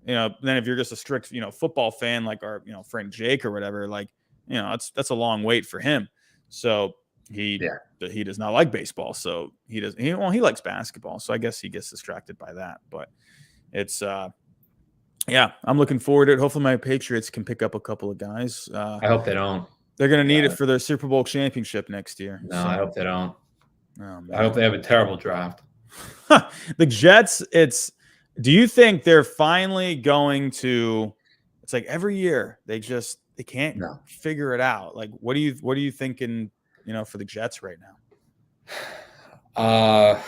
then if you're just a strict, football fan, like our, friend Jake or whatever, like, that's a long wait for him. So he does not like baseball. So he likes basketball. So I guess he gets distracted by that, but it's, I'm looking forward to it. Hopefully my Patriots can pick up a couple of guys. I hope they don't. They're going to need it for their Super Bowl championship next year. No, I hope they don't. Oh, I hope they have a terrible draft. The Jets, do you think they're finally going to, it's like every year they can't figure it out. Like, what are you thinking, for the Jets right now? I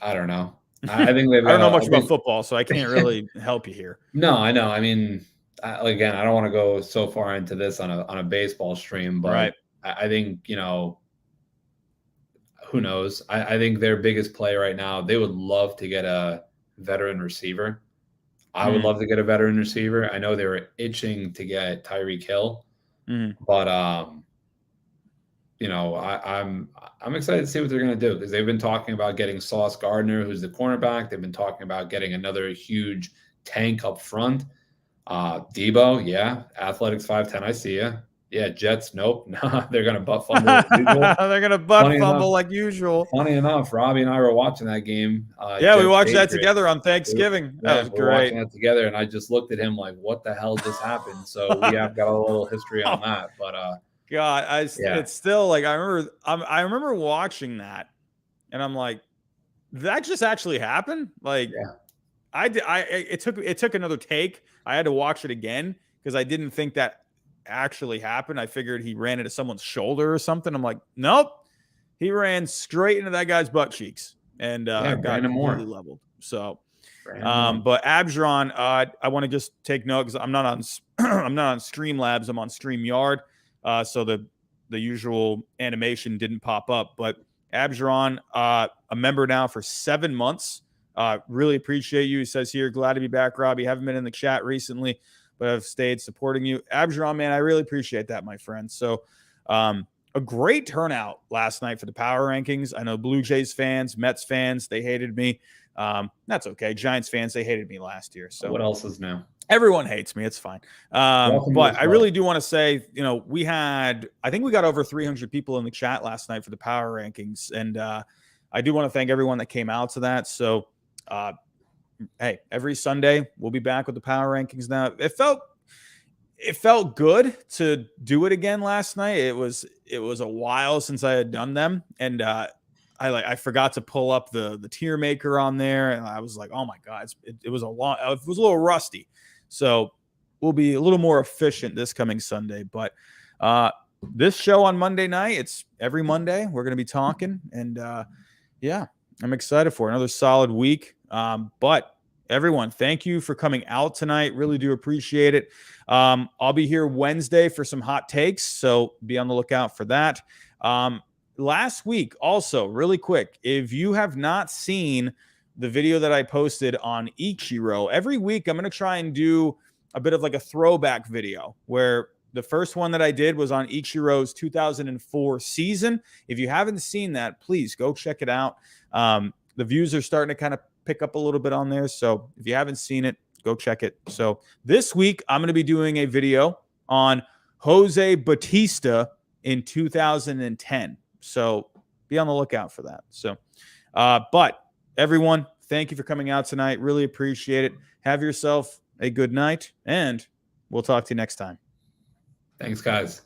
don't know. I think they've. I don't know much about football, so I can't really help you here. No, I know. I mean, again, I don't want to go so far into this on a baseball stream, but right. I think, who knows? I think their biggest play right now, they would love to get a veteran receiver. I would love to get a veteran receiver. I know they were itching to get Tyreek Hill, but I'm excited to see what they're going to do, because they've been talking about getting Sauce Gardner, who's the cornerback. They've been talking about getting another huge tank up front. Debo, yeah, athletics 5'10", I see you. Yeah, Jets, nope. No, they're going to butt fumble like usual. They're going to butt fumble like usual. Funny enough, Robbie and I were watching that game. We watched that together on Thanksgiving. That was great. We were watching that together, and I just looked at him like, what the hell just happened? So we have got a little history on that. But God, it's still like, I remember watching that, and I'm like, that just actually happened? Like, it took another take. I had to watch it again because I didn't think that actually happened. I figured he ran into someone's shoulder or something. I'm like, nope, he ran straight into that guy's butt cheeks and got completely leveled. So, but Abjaron, I want to just take note because I'm not on Streamlabs. I'm on StreamYard. So the usual animation didn't pop up, but Abjaron, a member now for 7 months. Really appreciate you. He says here, glad to be back, Robbie. Haven't been in the chat recently, but I've stayed supporting you. Abjaron, man, I really appreciate that, my friend. So a great turnout last night for the power rankings. I know Blue Jays fans, Mets fans, they hated me. That's okay. Giants fans, they hated me last year. So what else is new? Everyone hates me. It's fine. But I really do want to say, I think we got over 300 people in the chat last night for the power rankings. And I do want to thank everyone that came out to that. So, hey, every Sunday we'll be back with the power rankings now. It felt good to do it again last night. It was a while since I had done them. And I forgot to pull up the tier maker on there. And I was like, oh my God, it was a little rusty. So we'll be a little more efficient this coming Sunday. But this show on Monday night, it's every Monday. We're going to be talking. And I'm excited for another solid week. But everyone, thank you for coming out tonight. Really do appreciate it. I'll be here Wednesday for some hot takes. So be on the lookout for that. Last week, also, really quick, if you have not seen the video that I posted on Ichiro, every week I'm going to try and do a bit of like a throwback video where the first one that I did was on Ichiro's 2004 season. If you haven't seen that, please go check it out. The views are starting to kind of pick up a little bit on there. So if you haven't seen it, go check it. So this week I'm going to be doing a video on Jose Bautista in 2010. So be on the lookout for that. So, but everyone, thank you for coming out tonight. Really appreciate it. Have yourself a good night, and we'll talk to you next time. Thanks, guys.